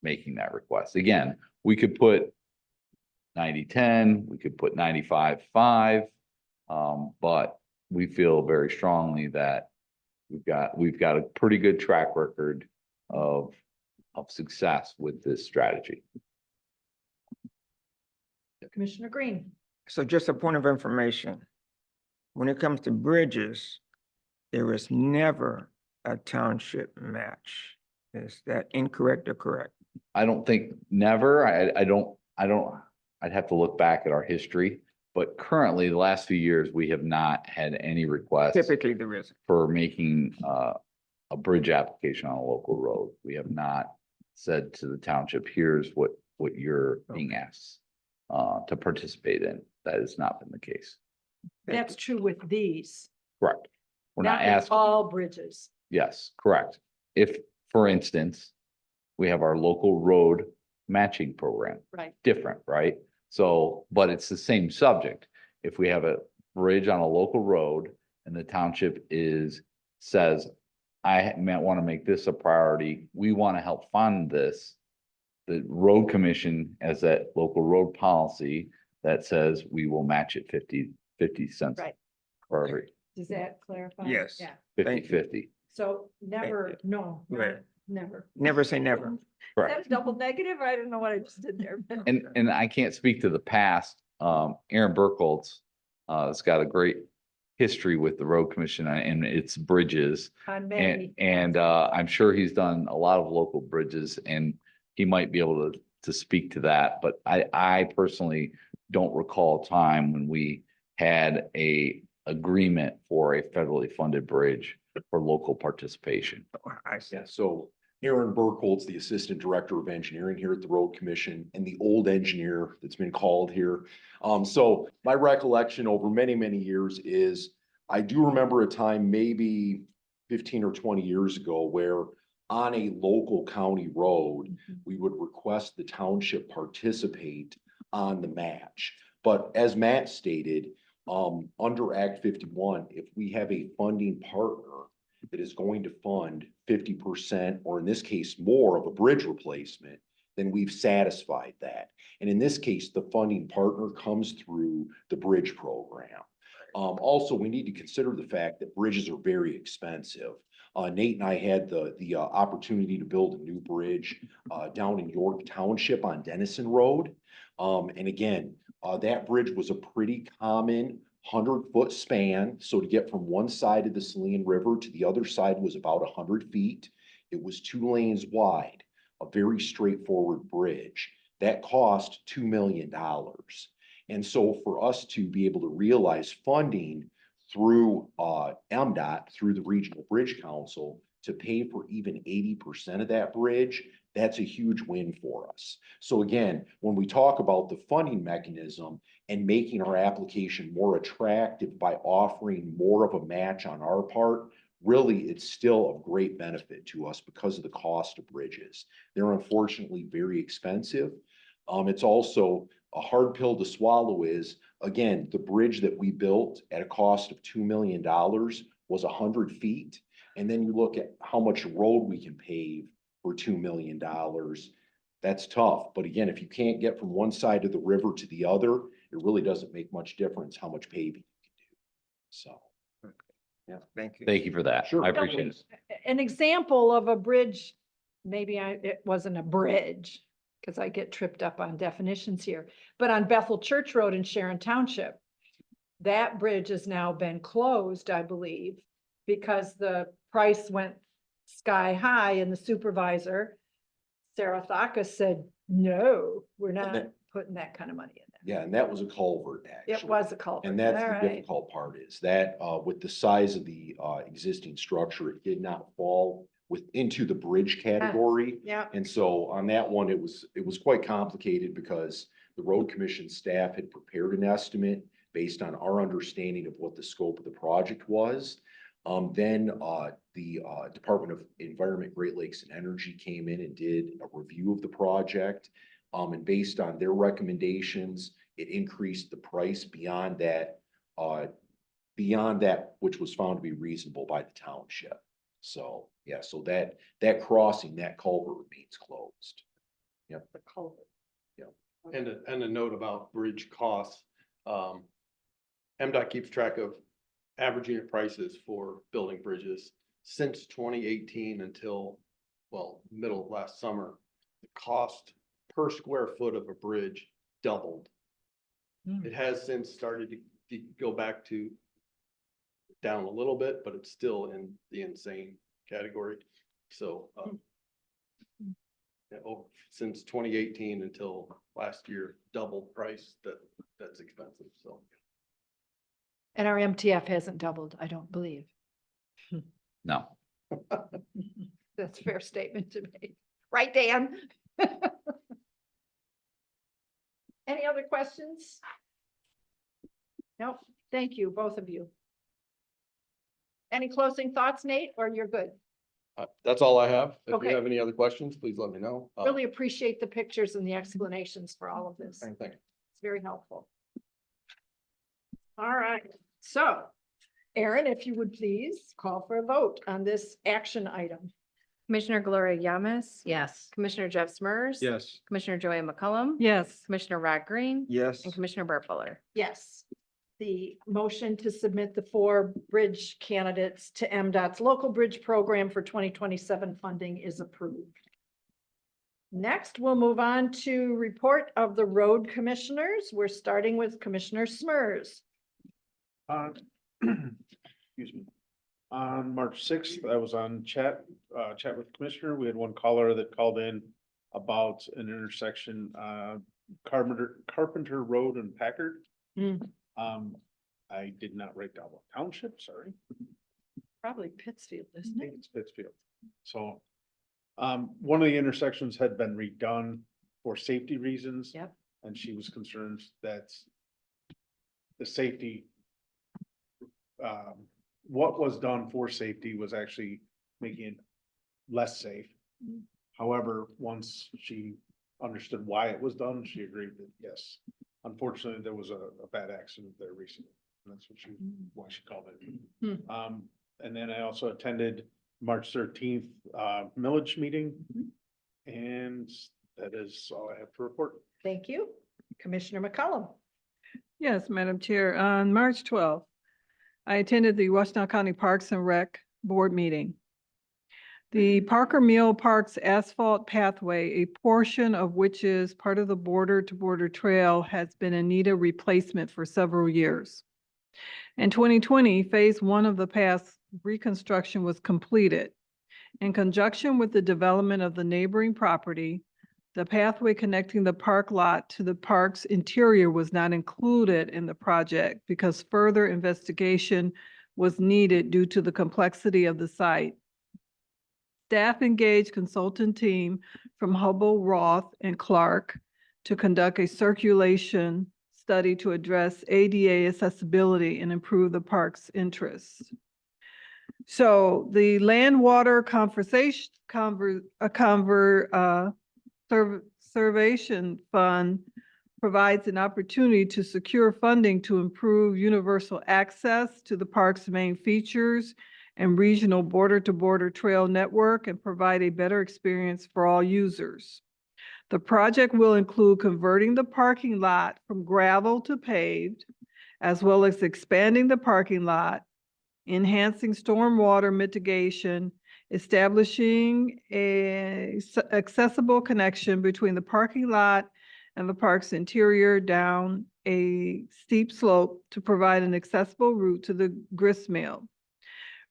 making that request. Again, we could put 90-10, we could put 95-5, but we feel very strongly that we've got a pretty good track record of success with this strategy. Commissioner Green. So just a point of information. When it comes to bridges, there is never a township match. Is that incorrect or correct? I don't think never, I'd have to look back at our history. But currently, the last few years, we have not had any requests Typically there is. for making a bridge application on a local road. We have not said to the township, here's what you're being asked to participate in. That has not been the case. That's true with these. Correct. We're not with asking, all bridges. yes, correct. If, for instance, we have our local road matching program, Right. different, right? So, but it's the same subject. If we have a bridge on a local road and the township says, I want to make this a priority, we want to help fund this. The road commission has that local road policy that says we will match it 50 cents. Right. For every Does that clarify? Yes. Yeah. 50. So never, no, Right. never. Never say never. Is Correct. that a double negative? I don't know what I just did there. And I can't speak to the past. Aaron Burkholz has got a great history with the road commission and its bridges. On many. And I'm sure he's done a lot of local bridges and he might be able to speak to that. But I personally don't recall a time when we had a agreement for a federally funded bridge for local participation. I see. Yeah, so Aaron Burkholz, the Assistant Director of Engineering here at the Road Commission and the old engineer that's been called here. So my recollection over many, many years is I do remember a time maybe 15 or 20 years ago where on a local county road, we would request the township participate on the match. But as Matt stated, under Act 51, if we have a funding partner that is going to fund 50%, or in this case, more of a bridge replacement, then we've satisfied that. And in this case, the funding partner comes through the bridge program. Also, we need to consider the fact that bridges are very expensive. Nate and I had the opportunity to build a new bridge down in York Township on Dennison Road. And again, that bridge was a pretty common 100-foot span. So to get from one side of the Saline River to the other side was about 100 feet. It was 2 lanes wide, a very straightforward bridge. That cost $2 million. And so for us to be able to realize funding through MDOT, through the Regional Bridge Council, to pay for even 80% of that bridge, that's a huge win for us. So again, when we talk about the funding mechanism and making our application more attractive by offering more of a match on our part, really, it's still of great benefit to us because of the cost of bridges. They're unfortunately very expensive. It's also a hard pill to swallow is, again, the bridge that we built at a cost of $2 million was 100 feet. And then you look at how much road we can pave for $2 million. That's tough. But again, if you can't get from one side of the river to the other, it really doesn't make much difference how much paving you can do. So. Yeah, thank you. Thank you for that. Sure. I appreciate it. An example of a bridge, maybe it wasn't a bridge, because I get tripped up on definitions here, but on Bethel Church Road in Sharon Township, that bridge has now been closed, I believe, because the price went sky high and the supervisor, Sarah Thaka, said, no, we're not putting that kind of money in there. Yeah, and that was a culvert, actually. It was a culvert. And that's All the right. difficult part is that with the size of the existing structure, it did not fall into the bridge category. Yeah. And so on that one, it was quite complicated because the road commission staff had prepared an estimate based on our understanding of what the scope of the project was. Then the Department of Environment, Great Lakes and Energy came in and did a review of the project. And based on their recommendations, it increased the price beyond that which was found to be reasonable by the township. So, yeah, so that crossing, that culvert remains closed. Yep. The culvert. Yep. And a note about bridge costs. MDOT keeps track of average unit prices for building bridges since 2018 until, well, middle of last summer. The cost per square foot of a bridge doubled. It has since started to go back to down a little bit, but it's still in the insane category. So Since 2018 until last year, double price, that's expensive, so. And our MTF hasn't doubled, I don't believe. No. That's a fair statement to make. Right, Dan? Any other questions? Nope. Thank you, both of you. Any closing thoughts, Nate, or you're good? That's all I have. If Okay. you have any other questions, please let me know. Really appreciate the pictures and the explanations for all of this. Same thing. It's very helpful. All right, so Aaron, if you would please call for a vote on this action item. Commissioner Gloria Yamas. Yes. Commissioner Jeff Smurs. Yes. Commissioner Joanne McCullum. Yes. Commissioner Rod Green. Yes. And Commissioner Burt Fuller. Yes. The motion to submit the 4 bridge candidates to MDOT's local bridge program for 2027 funding is approved. Next, we'll move on to report of the road commissioners. We're starting with Commissioner Smurs. Excuse me. On March 6th, I was on chat with the commissioner. We had one caller that called in about an intersection, Carpenter Road and Packard. I did not write down what township, sorry. Probably Pittsfield, I isn't think it? it's Pittsfield. So, one of the intersections had been redone for safety reasons. Yep. And she was concerned that the safety, what was done for safety was actually making it less safe. However, once she understood why it was done, she agreed that yes, unfortunately, there was a bad accident there recently. And that's what why she called it. And then I also attended March 13th, millage meeting. And that is all I have to report. Thank you. Commissioner McCullum. Yes, Madam Chair. On March 12th, I attended the Washtenaw County Parks and Rec Board meeting. The Parker Mill Parks asphalt pathway, a portion of which is part of the border to border trail, has been in need of replacement for several years. In 2020, phase 1 of the path reconstruction was completed. In conjunction with the development of the neighboring property, the pathway connecting the park lot to the park's interior was not included in the project because further investigation was needed due to the complexity of the site. Staff engaged consultant team from Hubble, Roth, and Clark to conduct a circulation study to address ADA accessibility and improve the park's interests. So the Land Water Conservation Fund provides an opportunity to secure funding to improve universal access to the park's main features and regional border-to-border trail network and provide a better experience for all users. The project will include converting the parking lot from gravel to paved, as well as expanding the parking lot, enhancing stormwater mitigation, establishing an accessible connection between the parking lot and the park's interior down a steep slope to provide an accessible route to the gristmill.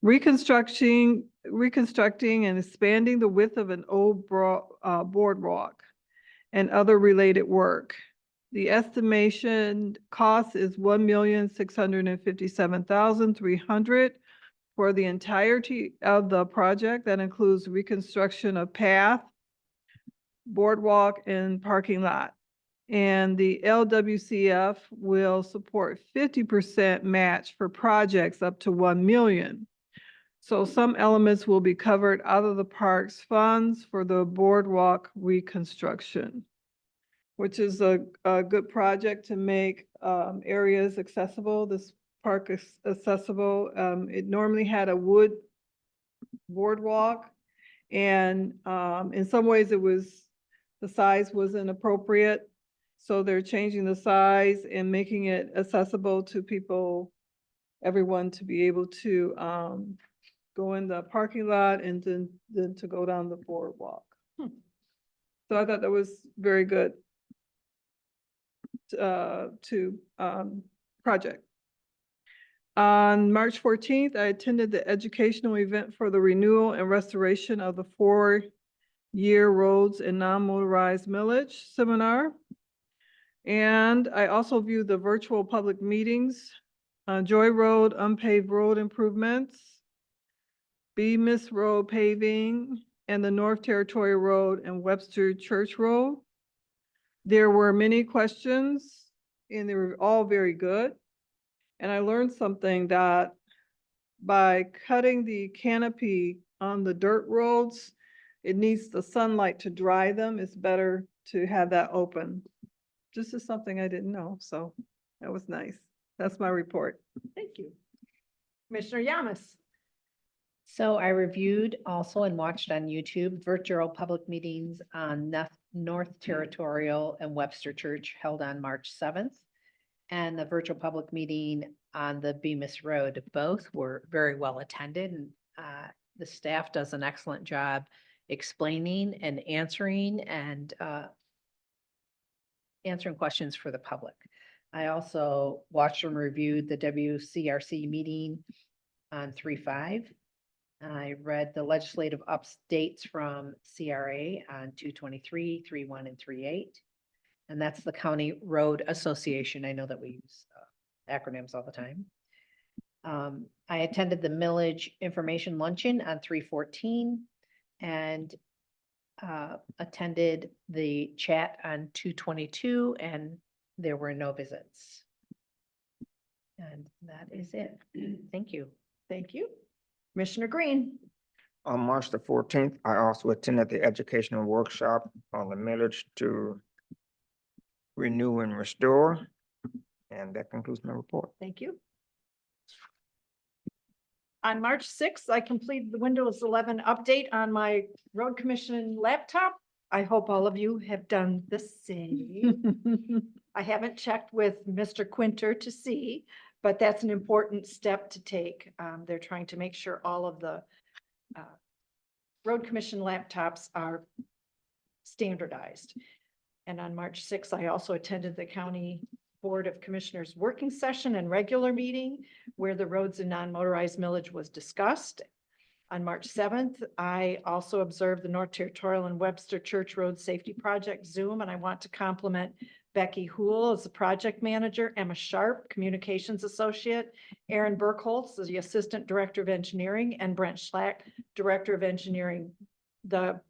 Reconstructing and expanding the width of an old boardwalk and other related work. The estimation cost is $1,657,300 for the entirety of the project. That includes reconstruction of path, boardwalk, and parking lot. And the LWCF will support 50% match for projects up to 1 million. So some elements will be covered out of the park's funds for the boardwalk reconstruction, which is a good project to make areas accessible. This park is accessible. It normally had a wood boardwalk, and in some ways the size was inappropriate. So they're changing the size and making it accessible to people, everyone to be able to go in the parking lot and then to go down the boardwalk. So I thought that was very good project. On March 14th, I attended the educational event for the renewal and restoration of the 4 Year Roads and Non-Motorized Millage Seminar. And I also viewed the virtual public meetings, Joy Road, unpaved road improvements, Bemis Road paving, and the North Territory Road and Webster Church Road. There were many questions and they were all very good. And I learned something that by cutting the canopy on the dirt roads, it needs the sunlight to dry them. It's better to have that open. This is something I didn't know, so that was nice. That's my report. Thank you. Commissioner Yamas. So I reviewed also and watched on YouTube virtual public meetings on North Territorial and Webster Church held on March 7th. And the virtual public meeting on the Bemis Road. Both were very well attended and the staff does an excellent job explaining and answering questions for the public. I also watched and reviewed the WCRC meeting on 3/5. I read the legislative updates from CRA on 223, 3/1, and 3/8. And that's the County Road Association. I know that we use acronyms all the time. I attended the millage information luncheon on 3/14 and attended the chat on 2/22, and there were no visits. And that is it. Thank you. Thank you. Commissioner Green. On March the 14th, I also attended the educational workshop on the millage to renew and restore. And that concludes my report. Thank you. On March 6th, I completed the Windows 11 update on my road commission laptop. I hope all of you have done the same. I haven't checked with Mr. Quinter to see, but that's an important step to take. They're trying to make sure all of the road commission laptops are standardized. And on March 6th, I also attended the County Board of Commissioners working session and regular meeting where the roads and non-motorized millage was discussed. On March 7th, I also observed the North Territorial and Webster Church Road Safety Project Zoom, and I want to compliment Becky Hool as the project manager, Emma Sharp, communications associate, Aaron Burkholz, the assistant director of engineering, and Brent Schlack, director of engineering. The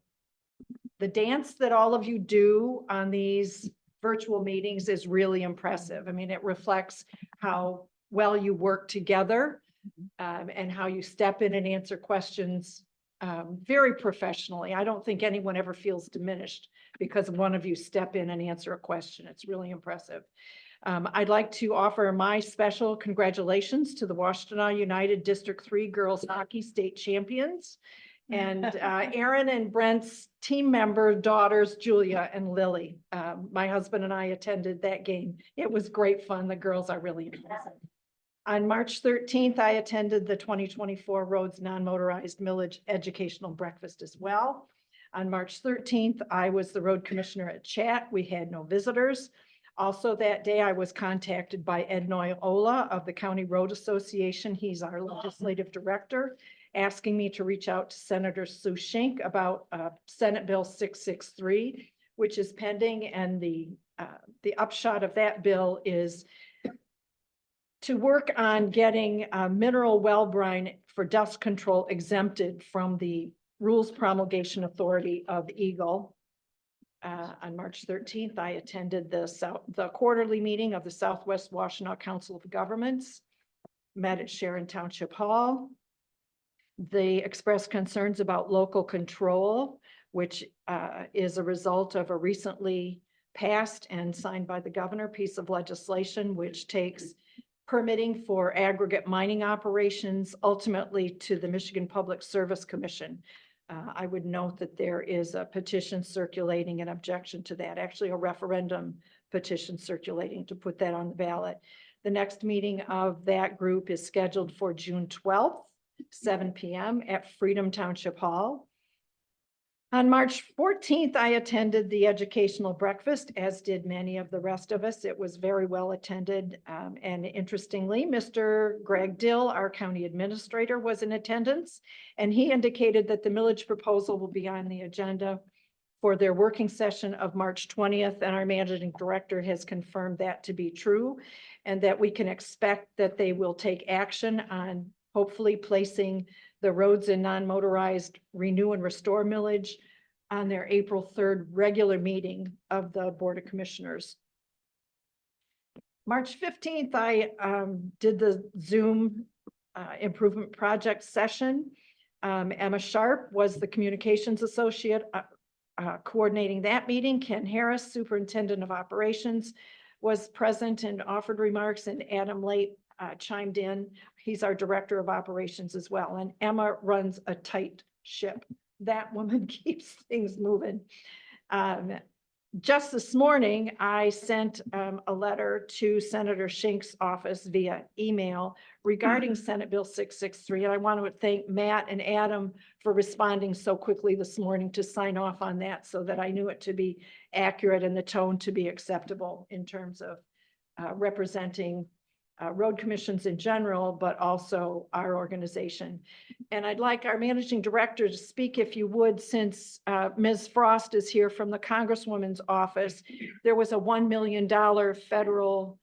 dance that all of you do on these virtual meetings is really impressive. I mean, it reflects how well you work together and how you step in and answer questions very professionally. I don't think anyone ever feels diminished because one of you step in and answer a question. It's really impressive. I'd like to offer my special congratulations to the Washtenaw United District 3 Girls Hockey State Champions. And Aaron and Brent's team member daughters, Julia and Lily. My husband and I attended that game. It was great fun. The girls are really impressive. On March 13th, I attended the 2024 Roads Non-Motorized Millage Educational Breakfast as well. On March 13th, I was the road commissioner at Chat. We had no visitors. Also that day, I was contacted by Ed Noyola of the County Road Association. He's our legislative director, asking me to reach out to Senator Sue Schenck about Senate Bill 663, which is pending. And the upshot of that bill is to work on getting mineral well brine for dust control exempted from the Rules Promulgation Authority of Eagle. On March 13th, I attended the quarterly meeting of the Southwest Washtenaw Council of Governments, met at Sharon Township Hall. They expressed concerns about local control, which is a result of a recently passed and signed by the governor piece of legislation, which takes permitting for aggregate mining operations ultimately to the Michigan Public Service Commission. I would note that there is a petition circulating in objection to that, actually a referendum petition circulating to put that on the ballot. The next meeting of that group is scheduled for June 12th, 7 p.m. at Freedom Township Hall. On March 14th, I attended the educational breakfast, as did many of the rest of us. It was very well attended. And interestingly, Mr. Greg Dill, our county administrator, was in attendance, and he indicated that the millage proposal will be on the agenda for their working session of March 20th, and our managing director has confirmed that to be true, and that we can expect that they will take action on hopefully placing the roads and non-motorized renew and restore millage on their April 3rd regular meeting of the Board of Commissioners. March 15th, I did the Zoom improvement project session. Emma Sharp was the communications associate coordinating that meeting. Ken Harris, superintendent of operations, was present and offered remarks, and Adam Late chimed in. He's our director of operations as well. And Emma runs a tight ship. That woman keeps things moving. Just this morning, I sent a letter to Senator Shink's office via email regarding Senate Bill 663. And I want to thank Matt and Adam for responding so quickly this morning to sign off on that, so that I knew it to be accurate and the tone to be acceptable in terms of representing road commissions in general, but also our organization. And I'd like our managing director to speak, if you would, since Ms. Frost is here from the Congresswoman's office. There was a $1 million federal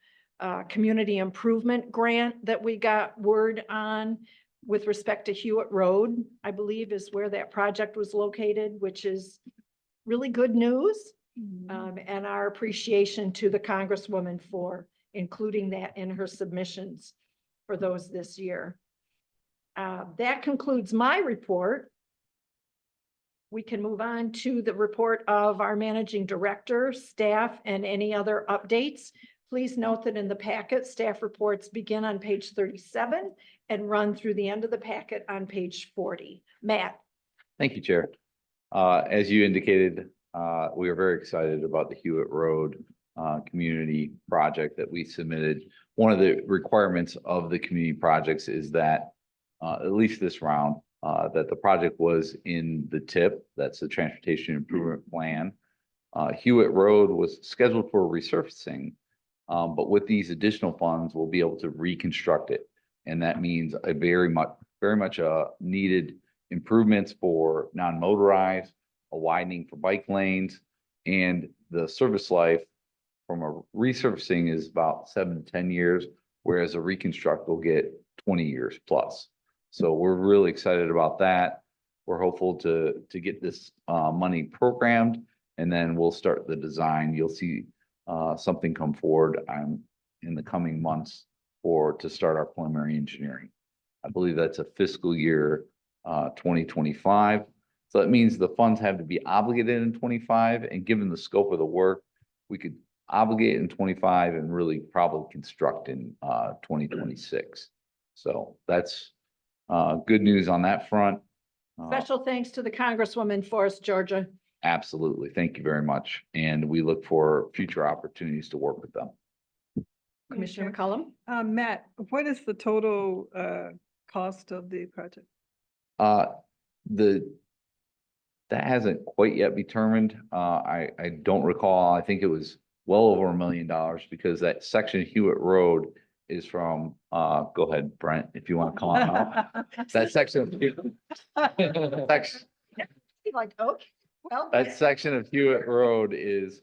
community improvement grant that we got word on with respect to Hewitt Road, I believe is where that project was located, which is really good news. And our appreciation to the Congresswoman for including that in her submissions for those this year. That concludes my report. We can move on to the report of our managing director, staff, and any other updates. Please note that in the packet, staff reports begin on page 37 and run through the end of the packet on page 40. Matt. Thank you, Chair. As you indicated, we are very excited about the Hewitt Road community project that we submitted. One of the requirements of the community projects is that, at least this round, that the project was in the TIP, that's the Transportation Improvement Plan. Hewitt Road was scheduled for resurfacing, but with these additional funds, we'll be able to reconstruct it. And that means a very much needed improvements for non-motorized, a widening for bike lanes, and the service life from a resurfacing is about 7 to 10 years, whereas a reconstruct will get 20 years plus. So we're really excited about that. We're hopeful to get this money programmed, and then we'll start the design. You'll see something come forward in the coming months to start our preliminary engineering. I believe that's a fiscal year 2025. So that means the funds have to be obligated in 25, and given the scope of the work, we could obligate in 25 and really probably construct in 2026. So that's good news on that front. Special thanks to the Congresswoman for us, Georgia. Absolutely. Thank you very much. And we look for future opportunities to work with them. Commissioner McCollum. Matt, what is the total cost of the project? That hasn't quite yet determined. I don't recall. I think it was well over $1 million, because that section of Hewitt Road is from, go ahead, Brent, if you want to come on out. That section Like, okay, well. that section of Hewitt Road is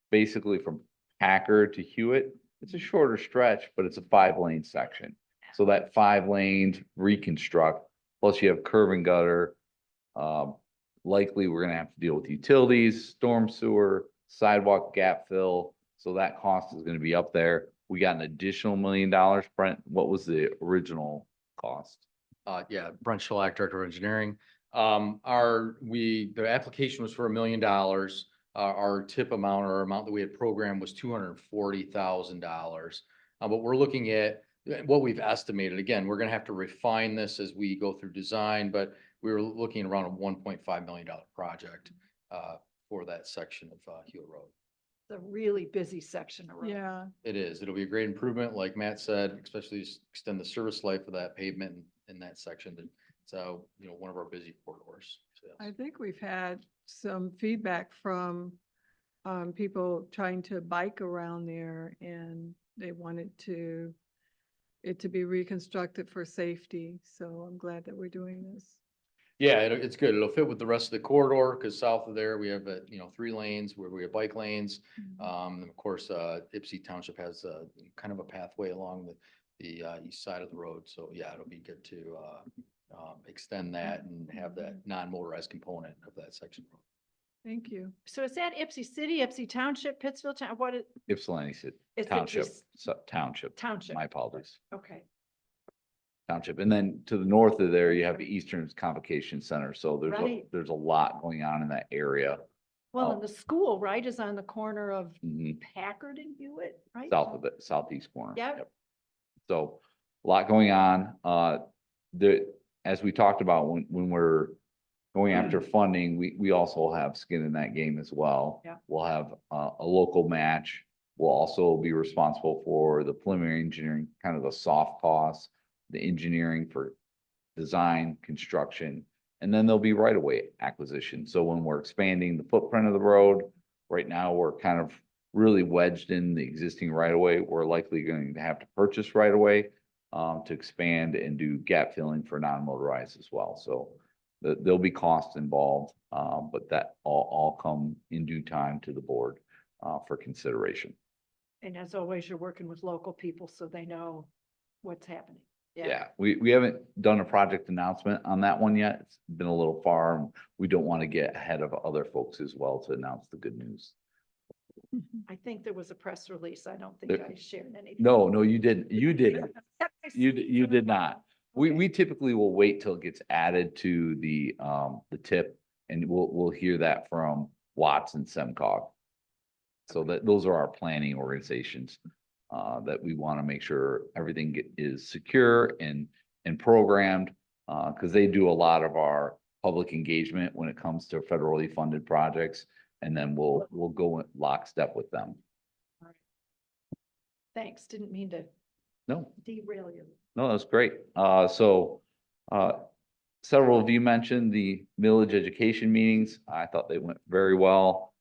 basically from Packer to Hewitt. It's a shorter stretch, but it's a 5-lane section. So that 5 lanes reconstruct, plus you have curb and gutter. Likely we're gonna have to deal with utilities, storm sewer, sidewalk gap fill. So that cost is gonna be up there. We got an additional $1 million. Brent, what was the original cost? Yeah, Brent Shellac, Director of Engineering. The application was for $1 million. Our tip amount, or amount that we had programmed, was $240,000. But we're looking at what we've estimated. Again, we're gonna have to refine this as we go through design, but we were looking around a $1.5 million project for that section of Hewitt Road. It's a really busy section of road. Yeah. It is. It'll be a great improvement, like Matt said, especially extend the service life of that pavement in that section. So, one of our busy corridors. So, yes. I think we've had some feedback from people trying to bike around there, and they wanted it to be reconstructed for safety. So I'm glad that we're doing this. Yeah, it's good. It'll fit with the rest of the corridor, because south of there, we have, 3 lanes where we have bike lanes. And of course, Ypsi Township has kind of a pathway along the east side of the road. So yeah, it'll be good to extend that and have that non-motorized component of that section. Thank you. So is that Ypsi City, Ypsi Township, Pittsville Town, what is? Ypsilanti City It's Township, Ypsi Township. Township. My apologies. Okay, Township. And then to the north of there, you have the Eastern Convocation Center. So Right. there's a lot going on in that area. well, Oh. and the school, right, is on the corner of Mhm. Packard and Hewitt, right? South of it, southeast corner. Yep. So a lot going on. As we talked about, when we're going after funding, we also have skin in that game as well. Yeah. We'll have a local match. We'll also be responsible for the preliminary engineering, kind of the soft costs, the engineering for design, construction, and then there'll be right-of-way acquisition. So when we're expanding the footprint of the road, right now, we're kind of really wedged in the existing right-of-way. We're likely going to have to purchase right-of-way to expand and do gap filling for non-motorized as well. So there'll be costs involved, but that all come in due time to the board for consideration. And as always, you're working with local people so they know what's happening. Yeah, we haven't done a project announcement on that one yet. It's been a little far. And we don't want to get ahead of other folks as well to announce the good news. I think there was a press release. I don't think There- I shared anything. No, you didn't. You didn't. You did not. We typically will wait till it gets added to the tip, and we'll hear that from Watts and Semcog. So those are our planning organizations that we want to make sure everything is secure and programmed, because they do a lot of our public engagement when it comes to federally funded projects, and then we'll go in lockstep with them. Thanks, didn't mean to No, derail you. no, that's great. Several of you mentioned the village education meetings. I thought they went very well.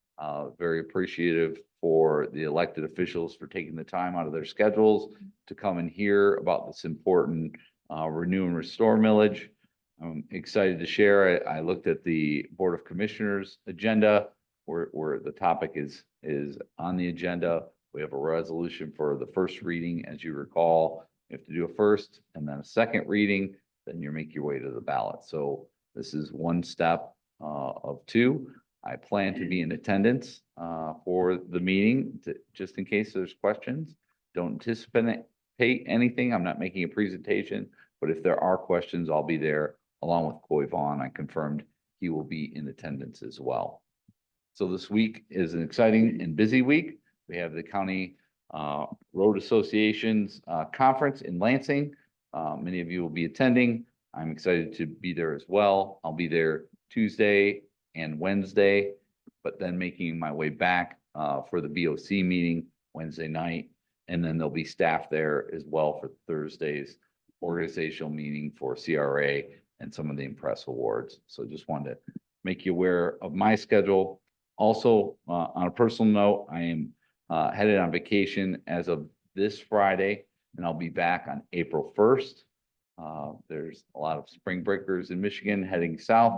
Very appreciative for the elected officials for taking the time out of their schedules to come and hear about this important renew and restore millage. I'm excited to share. I looked at the Board of Commissioners agenda where the topic is on the agenda. We have a resolution for the first reading. As you recall, you have to do a first and then a second reading, then you make your way to the ballot. So this is one step of two. I plan to be in attendance for the meeting, just in case there's questions. Don't anticipate anything. I'm not making a presentation, but if there are questions, I'll be there along with Coy Vaughn. I confirmed he will be in attendance as well. So this week is an exciting and busy week. We have the County Road Association's conference in Lansing. Many of you will be attending. I'm excited to be there as well. I'll be there Tuesday and Wednesday, but then making my way back for the BOC meeting Wednesday night. And then there'll be staff there as well for Thursday's organizational meeting for CRA and some of the Impress Awards. So just wanted to make you aware of my schedule. Also, on a personal note, I am headed on vacation as of this Friday, and I'll be back on April 1st. There's a lot of spring breakers in Michigan heading south.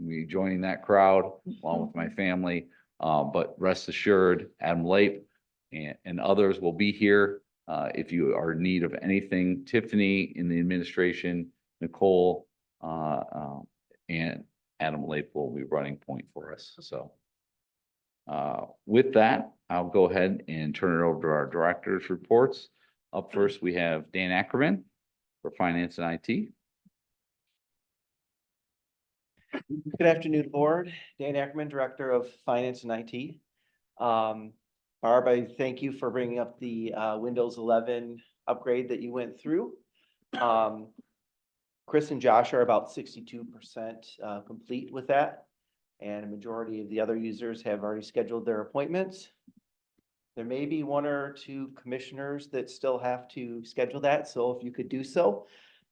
I'll be joining that crowd along with my family. But rest assured, Adam Lape and others will be here. If you are in need of anything, Tiffany in the administration, Nicole, and Adam Lape will be running point for us. So with that, I'll go ahead and turn it over to our director's reports. Up first, we have Dan Ackerman for Finance and IT. Good afternoon, Board. Dan Ackerman, Director of Finance and IT. Barb, I thank you for bringing up the Windows 11 upgrade that you went through. Chris and Josh are about 62% complete with that, and a majority of the other users have already scheduled their appointments. There may be one or two commissioners that still have to schedule that, so if you could do so,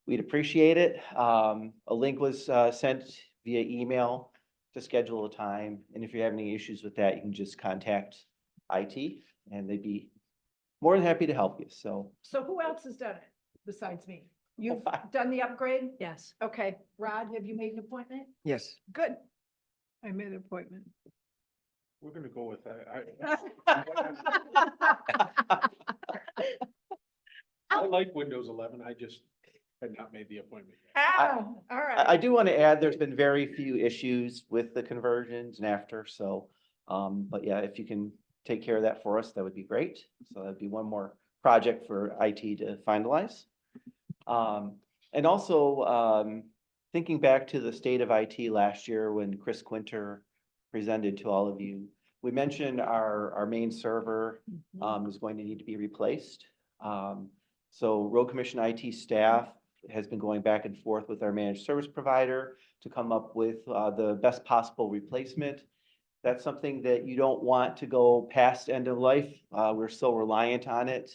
we'd appreciate it. A link was sent via email to schedule a time, and if you have any issues with that, you can just contact IT, and they'd be more than happy to help you. So So who else has done it besides me? You've done the upgrade? Yes. Okay. Rod, have you made an appointment? Yes. Good. I made an appointment. We're gonna go with that. I like Windows 11. I just had not made the appointment yet. Ah, all right. I do want to add, there's been very few issues with the conversions and after, so, but yeah, if you can take care of that for us, that would be great. So that'd be one more project for IT to finalize. And also, thinking back to the state of IT last year when Chris Quinter presented to all of you, we mentioned our main server, is going to need to be replaced. So Road Commission IT staff has been going back and forth with our managed service provider to come up with the best possible replacement. That's something that you don't want to go past end of life. We're so reliant on it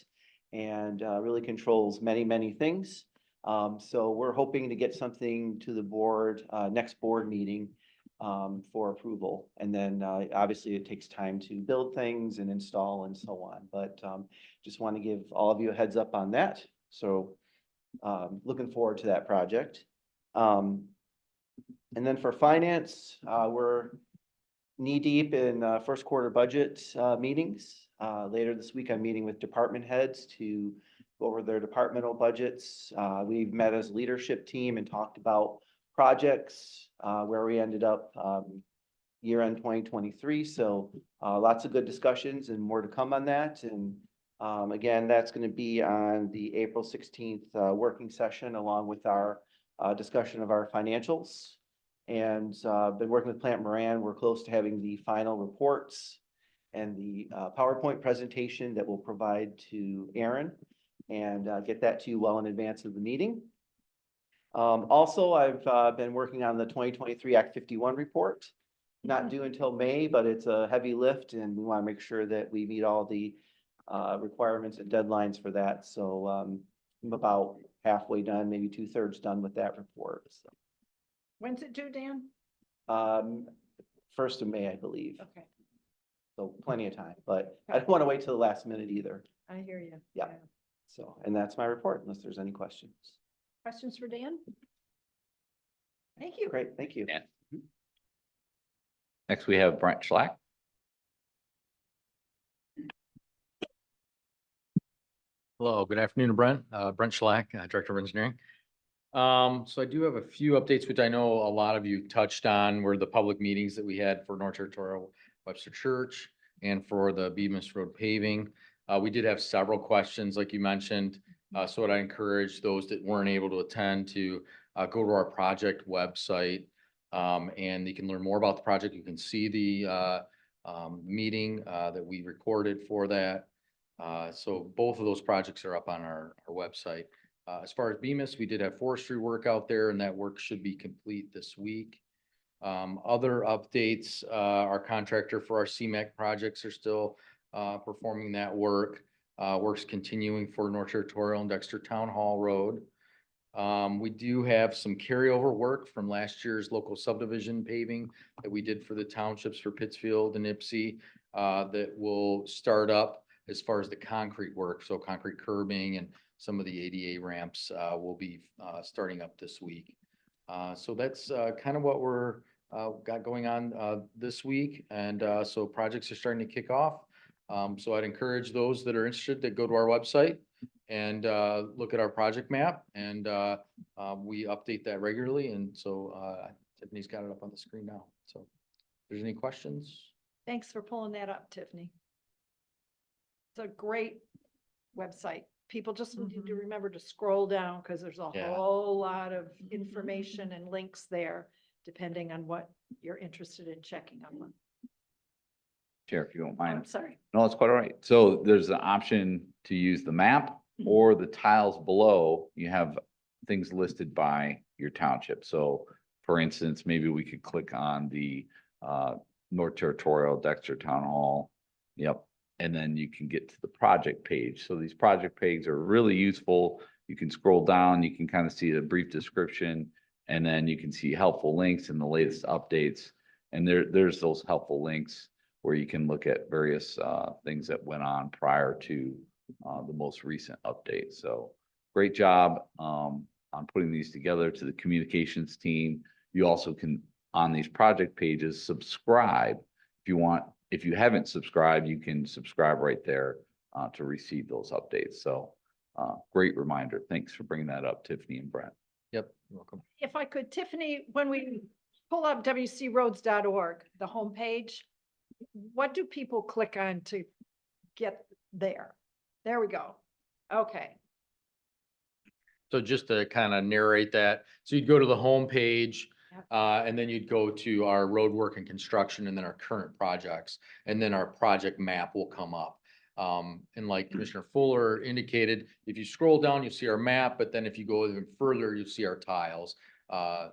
and really controls many, many things. So we're hoping to get something to the board, next board meeting for approval. And then obviously it takes time to build things and install and so on. But just want to give all of you a heads up on that. So looking forward to that project. And then for finance, we're knee deep in first quarter budget meetings. Later this week, I'm meeting with department heads to go over their departmental budgets. We've met as a leadership team and talked about projects where we ended up year-end 2023. So lots of good discussions and more to come on that. And again, that's going to be on the April 16th working session along with our discussion of our financials. And been working with Plant Moran. We're close to having the final reports and the PowerPoint presentation that we'll provide to Aaron and get that to you well in advance of the meeting. Also, I've been working on the 2023 Act 51 report. Not due until May, but it's a heavy lift and we want to make sure that we meet all the requirements and deadlines for that. So I'm about halfway done, maybe 2/3 done with that report. So. When's it due, Dan? 1st of May, I believe. Okay, So plenty of time, but I don't want to wait till the last minute either. I hear you. Yeah. So, and that's my report unless there's any questions. Questions for Dan? Thank you. Great, thank you. Yeah. Next, we have Brent Schlack. Hello, good afternoon, Brent. Brent Schlack, Director of Engineering. So I do have a few updates, which I know a lot of you touched on, were the public meetings that we had for North Territorial Webster Church and for the Bemis Road paving. We did have several questions, like you mentioned. So I encourage those that weren't able to attend to go to our project website and you can learn more about the project. You can see the meeting that we recorded for that. So both of those projects are up on our website. As far as Bemis, we did have forestry work out there and that work should be complete this week. Other updates, our contractor for our CMAQ projects are still performing that work. Work's continuing for North Territorial and Dexter Town Hall Road. We do have some carryover work from last year's local subdivision paving that we did for the townships for Pittsfield and Ipsy that will start up as far as the concrete work. So concrete curbing and some of the ADA ramps will be starting up this week. So that's kind of what we're got going on this week. And so projects are starting to kick off. So I'd encourage those that are interested to go to our website and look at our project map. And we update that regularly. And so Tiffany's got it up on the screen now. So if there's any questions. Thanks for pulling that up, Tiffany. It's a great website. People just need to remember to scroll down because there's a whole lot of information and links there, depending on what you're interested in checking on. Chair, if you don't mind. I'm sorry. No, it's quite all right. So there's an option to use the map or the tiles below. You have things listed by your township. So for instance, maybe we could click on the North Territorial Dexter Town Hall. Yep. And then you can get to the project page. So these project pages are really useful. You can scroll down, you can kind of see the brief description, and then you can see helpful links and the latest updates. And there's those helpful links where you can look at various things that went on prior to the most recent update. So great job. on putting these together, to the communications team. You also can, on these project pages, subscribe. If you want, if you haven't subscribed, you can subscribe right there to receive those updates. So great reminder. Thanks for bringing that up, Tiffany and Brent. Yep, you're welcome. If I could, Tiffany, when we pull up wcroads.org, the homepage, what do people click on to get there? There we go. Okay. So just to kind of narrate that, so you'd go to the home page, Yep. and then you'd go to our road work and construction and then our current projects, and then our project map will come up. And like Commissioner Fuller indicated, if you scroll down, you'll see our map, but then if you go even further, you'll see our tiles. And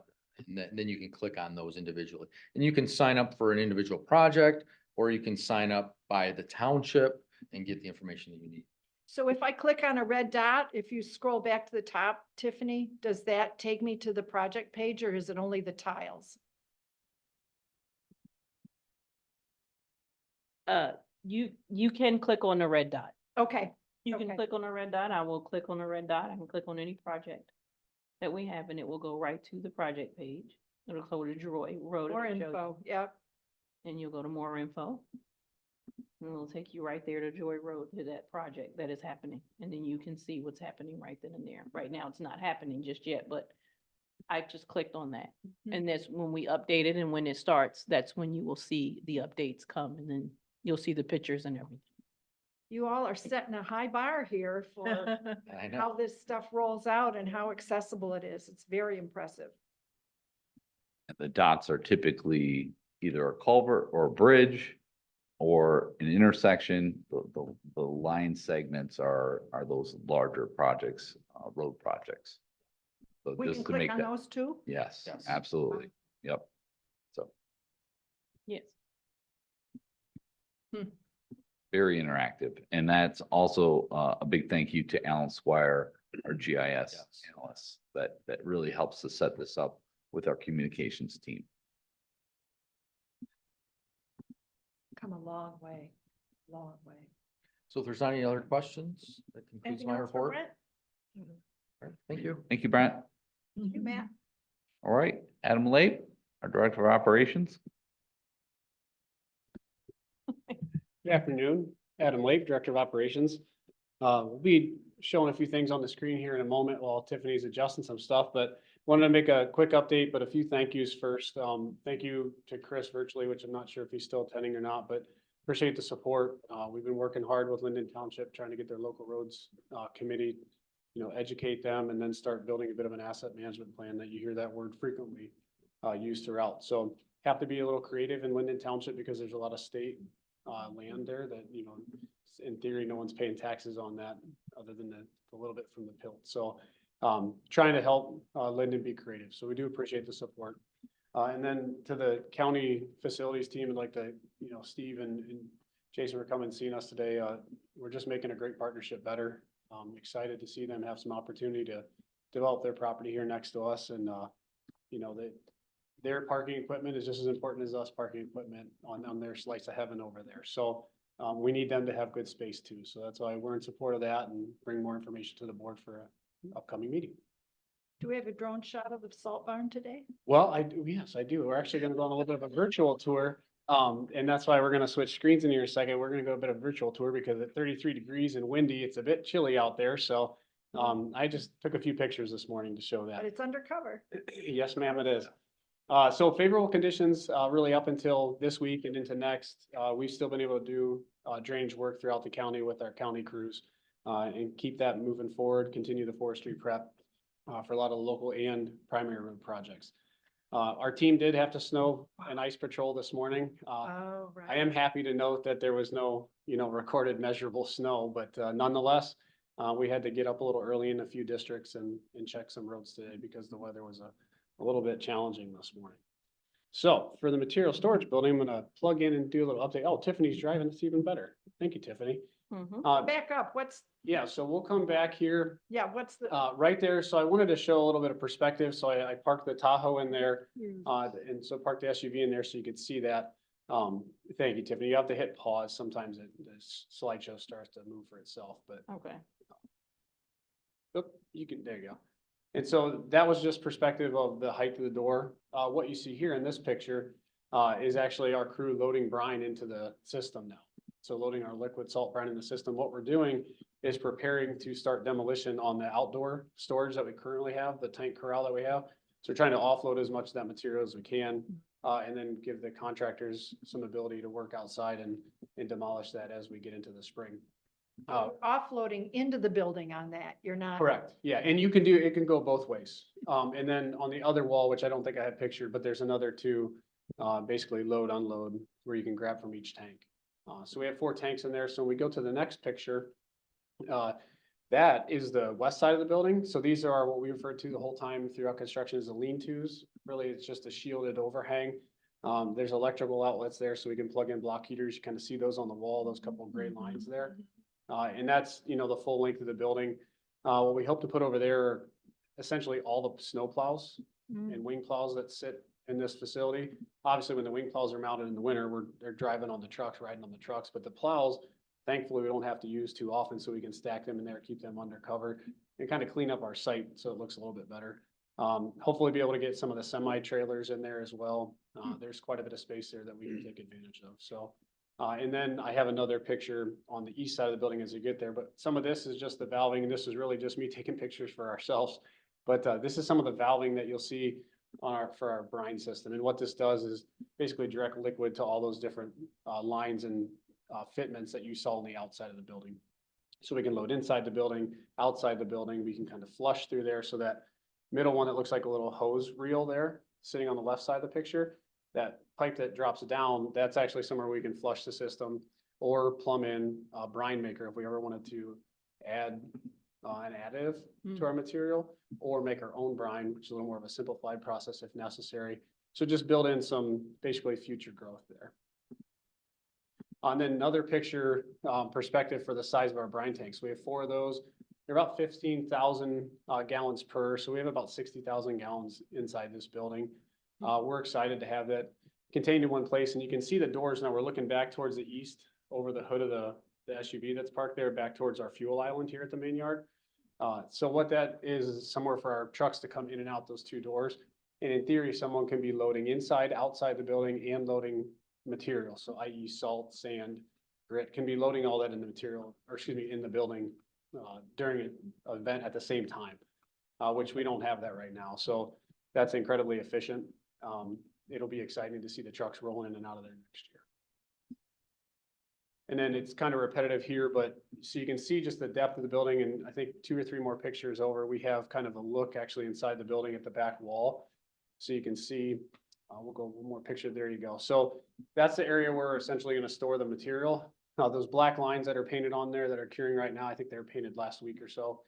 then you can click on those individually. And you can sign up for an individual project, or you can sign up by the township and get the information that you need. So if I click on a red dot, if you scroll back to the top, Tiffany, does that take me to the project page or is it only the tiles? You can click on the red dot. Okay. You can Okay. click on the red dot. I will click on the red dot. I can click on any project that we have and it will go right to the project page. It'll go to Joy Road. More it'll show you, info. Yep. And you'll go to more info. And it'll take you right there to Joy Road, to that project that is happening. And then you can see what's happening right then and there. Right now, it's not happening just yet, but I just clicked on that. And that's when we update it, and when it starts, that's when you will see the updates come, and then you'll see the pictures and everything. You all are setting a high bar here for I know. how this stuff rolls out and how accessible it is. It's very impressive. And the dots are typically either a culvert or a bridge or an intersection. The line segments are those larger projects, road projects. So We can just to click make on that, those too? yes, Yes. absolutely. Yep. So Yes. very interactive. And that's also a big thank you to Alan Squire, our GIS Yes. analyst, that really helps to set this up with our communications team. Come a long way, long way. So if there's not any other questions, that concludes Anything my else for report. Brent? All right, thank you. Thank you, Brent. Thank you, Matt. All right, Adam Lape, our Director of Operations. Good afternoon, Adam Lake, Director of Operations. We'll be showing a few things on the screen here in a moment while Tiffany's adjusting some stuff, but wanted to make a quick update, but a few thank yous first. Thank you to Chris virtually, which I'm not sure if he's still attending or not, but appreciate the support. We've been working hard with Linden Township, trying to get their local roads committee, educate them and then start building a bit of an asset management plan that you hear that word frequently used throughout. So have to be a little creative in Linden Township because there's a lot of state land there that, in theory, no one's paying taxes on that other than the little bit from the PILT. So trying to help Linden be creative. So we do appreciate the support. And then to the county facilities team, and like Steve and Jason for coming and seeing us today. We're just making a great partnership better. Excited to see them have some opportunity to develop their property here next to us. And, their parking equipment is just as important as us parking equipment on their slice of heaven over there. So we need them to have good space too. So that's why we're in support of that and bring more information to the board for an upcoming meeting. Do we have a drone shot of the salt barn today? Well, I do. Yes, I do. We're actually going to go on a little bit of a virtual tour. And that's why we're going to switch screens in here a second. We're going to go a bit of a virtual tour because at 33 degrees and windy, it's a bit chilly out there. So I just took a few pictures this morning to show that. But it's undercover. Yes, ma'am, it is. So favorable conditions, really up until this week and into next. We've still been able to do drainage work throughout the county with our county crews and keep that moving forward, continue the forestry prep for a lot of local and primary road projects. Our team did have to snow and ice patrol this morning. Oh, right. I am happy to note that there was no, recorded measurable snow, but nonetheless, we had to get up a little early in a few districts and check some roads today because the weather was a little bit challenging this morning. So for the material storage building, I'm gonna plug in and do a little update. Oh, Tiffany's driving. It's even better. Thank you, Tiffany. Back up. Yeah, so we'll come back here What's the? right there. So I wanted to show a little bit of perspective. So I parked the Tahoe in there and so parked the SUV in there so you could see that. Thank you, Tiffany. You have to hit pause. Sometimes the slideshow starts to move for itself, but Okay. oop, you can, there you go. And so that was just perspective of the height of the door. What you see here in this picture is actually our crew loading brine into the system now. So loading our liquid salt brine in the system. What we're doing is preparing to start demolition on the outdoor storage that we currently have, the tank corral that we have. So we're trying to offload as much of that material as we can, and then give the contractors some ability to work outside and demolish that as we get into the spring. Offloading into the building on that, you're not. Correct, yeah, and you can do, it can go both ways. And then on the other wall, which I don't think I had pictured, but there's another two, basically load, unload, where you can grab from each tank. So we have 4 tanks in there. So when we go to the next picture, that is the west side of the building. So these are what we refer to the whole time throughout construction as the lean-tos. Really, it's just a shielded overhang. There's electrical outlets there, so we can plug in block heaters. You kind of see those on the wall, those couple of gray lines there. And that's, you know, the full length of the building. What we hope to put over there are essentially all the snow plows and wing plows that sit in this facility. Obviously, when the wing plows are mounted in the winter, they're driving on the trucks, riding on the trucks, but the plows, thankfully, we don't have to use too often, so we can stack them in there, keep them under cover, and kind of clean up our site so it looks a little bit better. Hopefully be able to get some of the semi trailers in there as well. There's quite a bit of space there that we can take advantage of. So, and then I have another picture on the east side of the building as you get there, but some of this is just the valving, and this is really just me taking pictures for ourselves. But this is some of the valving that you'll see on for our brine system. And what this does is basically direct liquid to all those different lines and fitments that you saw on the outside of the building. So we can load inside the building, outside the building. We can kind of flush through there. So that middle one that looks like a little hose reel there sitting on the left side of the picture, that pipe that drops down, that's actually somewhere we can flush the system or plumb in a brine maker if we ever wanted to add an additive to our material, or make our own brine, which is a little more of a simplified process if necessary. So just build in some basically future growth there. And then another picture perspective for the size of our brine tanks. We have 4 of those. They're about 15,000 gallons per. So we have about 60,000 gallons inside this building. We're excited to have that contained in one place. And you can see the doors now. We're looking back towards the east over the hood of the SUV that's parked there, back towards our fuel island here at the main yard. So what that is somewhere for our trucks to come in and out those 2 doors. And in theory, someone can be loading inside, outside the building, and loading material. So i.e. salt, sand, grit, can be loading all that in the material, or excuse me, in the building during an event at the same time, which we don't have that right now. So that's incredibly efficient. It'll be exciting to see the trucks rolling in and out of there next year. And then it's kind of repetitive here, but so you can see just the depth of the building. And I think 2 or 3 more pictures over, we have kind of a look actually inside the building at the back wall. So you can see, we'll go one more picture. There you go. So that's the area where we're essentially going to store the material. Those black lines that are painted on there that are curing right now, I think they were painted last week or so.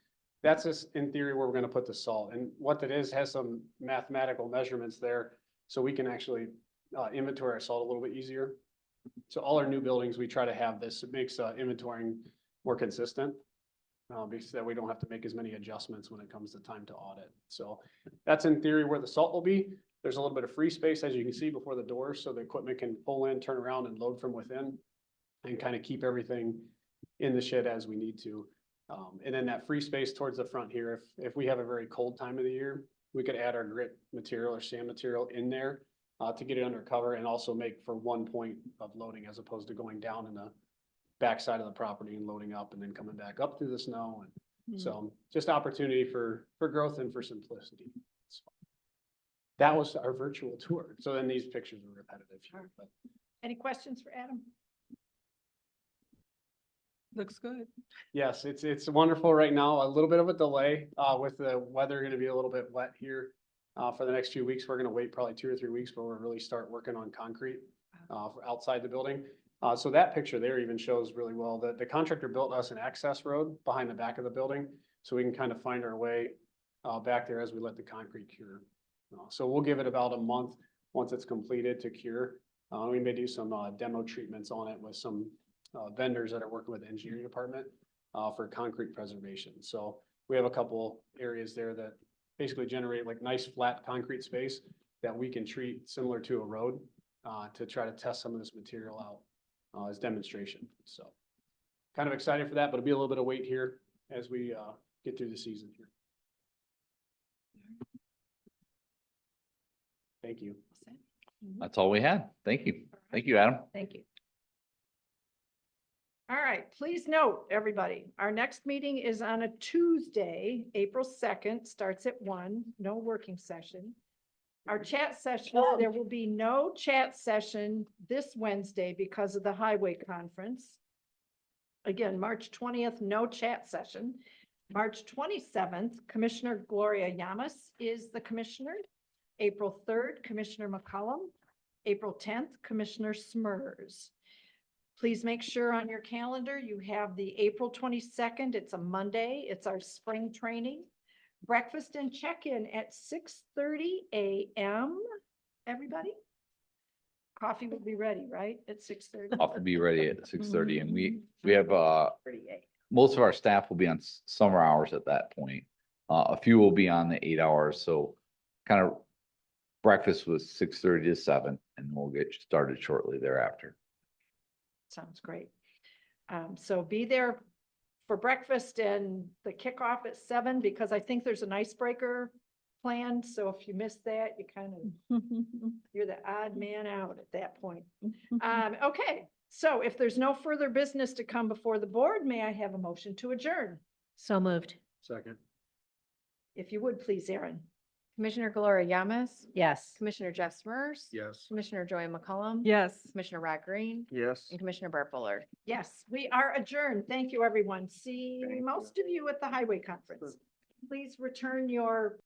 That's just in theory where we're going to put the salt. And what that is has some mathematical measurements there. So we can actually inventory our salt a little bit easier. So all our new buildings, we try to have this. It makes inventorying more consistent because that we don't have to make as many adjustments when it comes to time to audit. So that's in theory where the salt will be. There's a little bit of free space, as you can see, before the doors, so the equipment can pull in, turn around, and load from within, and kind of keep everything in the shed as we need to. And then that free space towards the front here, if we have a very cold time of the year, we could add our grit material or sand material in there to get it under cover, and also make for one point of loading as opposed to going down in the backside of the property and loading up and then coming back up through the snow. And so just opportunity for growth and for simplicity. That was our virtual tour. So then these pictures are repetitive here, but Any questions for Adam? Looks good. yes, it's wonderful right now. A little bit of a delay with the weather going to be a little bit wet here for the next few weeks. We're going to wait probably 2 or 3 weeks before we really start working on concrete for outside the building. So that picture there even shows really well that the contractor built us an access road behind the back of the building, so we can kind of find our way back there as we let the concrete cure. So we'll give it about a month once it's completed to cure. We may do some demo treatments on it with some vendors that are working with the engineering department for concrete preservation. So we have a couple areas there that basically generate like nice flat concrete space that we can treat similar to a road to try to test some of this material out as demonstration. So kind of excited for that, but it'll be a little bit of wait here as we get through the season here. Thank you. That's all we had. Thank you. Thank you, Adam. Thank you. All right, please note, everybody, our next meeting is on a Tuesday, April 2nd, starts at 1, no working session. Our chat session, there will be no chat session this Wednesday because of the highway conference. Again, March 20th, no chat session. March 27th, Commissioner Gloria Yamas is the commissioner. April 3rd, Commissioner McCollum. April 10th, Commissioner Smers. Please make sure on your calendar you have the April 22nd. It's a Monday. It's our spring training. Breakfast and check-in at 6:30 a.m. Everybody? Coffee will be ready, right? At 6:30? Off to be ready at 6:30 and we have, 38. most of our staff will be on summer hours at that point. A few will be on the 8 hours, so kind of breakfast was 6:30 to 7 and we'll get started shortly thereafter. Sounds great. So be there for breakfast and the kickoff at 7 because I think there's an icebreaker planned. So if you miss that, you kind of, you're the odd man out at that point. Okay, so if there's no further business to come before the board, may I have a motion to adjourn? So moved. Second. If you would, please, Aaron. Commissioner Gloria Yamas, Yes. Commissioner Jeff Smers. Yes. Commissioner Joy McCollum. Yes. Commissioner Rod Green Yes. and Commissioner Bart Bullard. Yes, we are adjourned. Thank you, everyone. See most of you at the highway conference. Please return your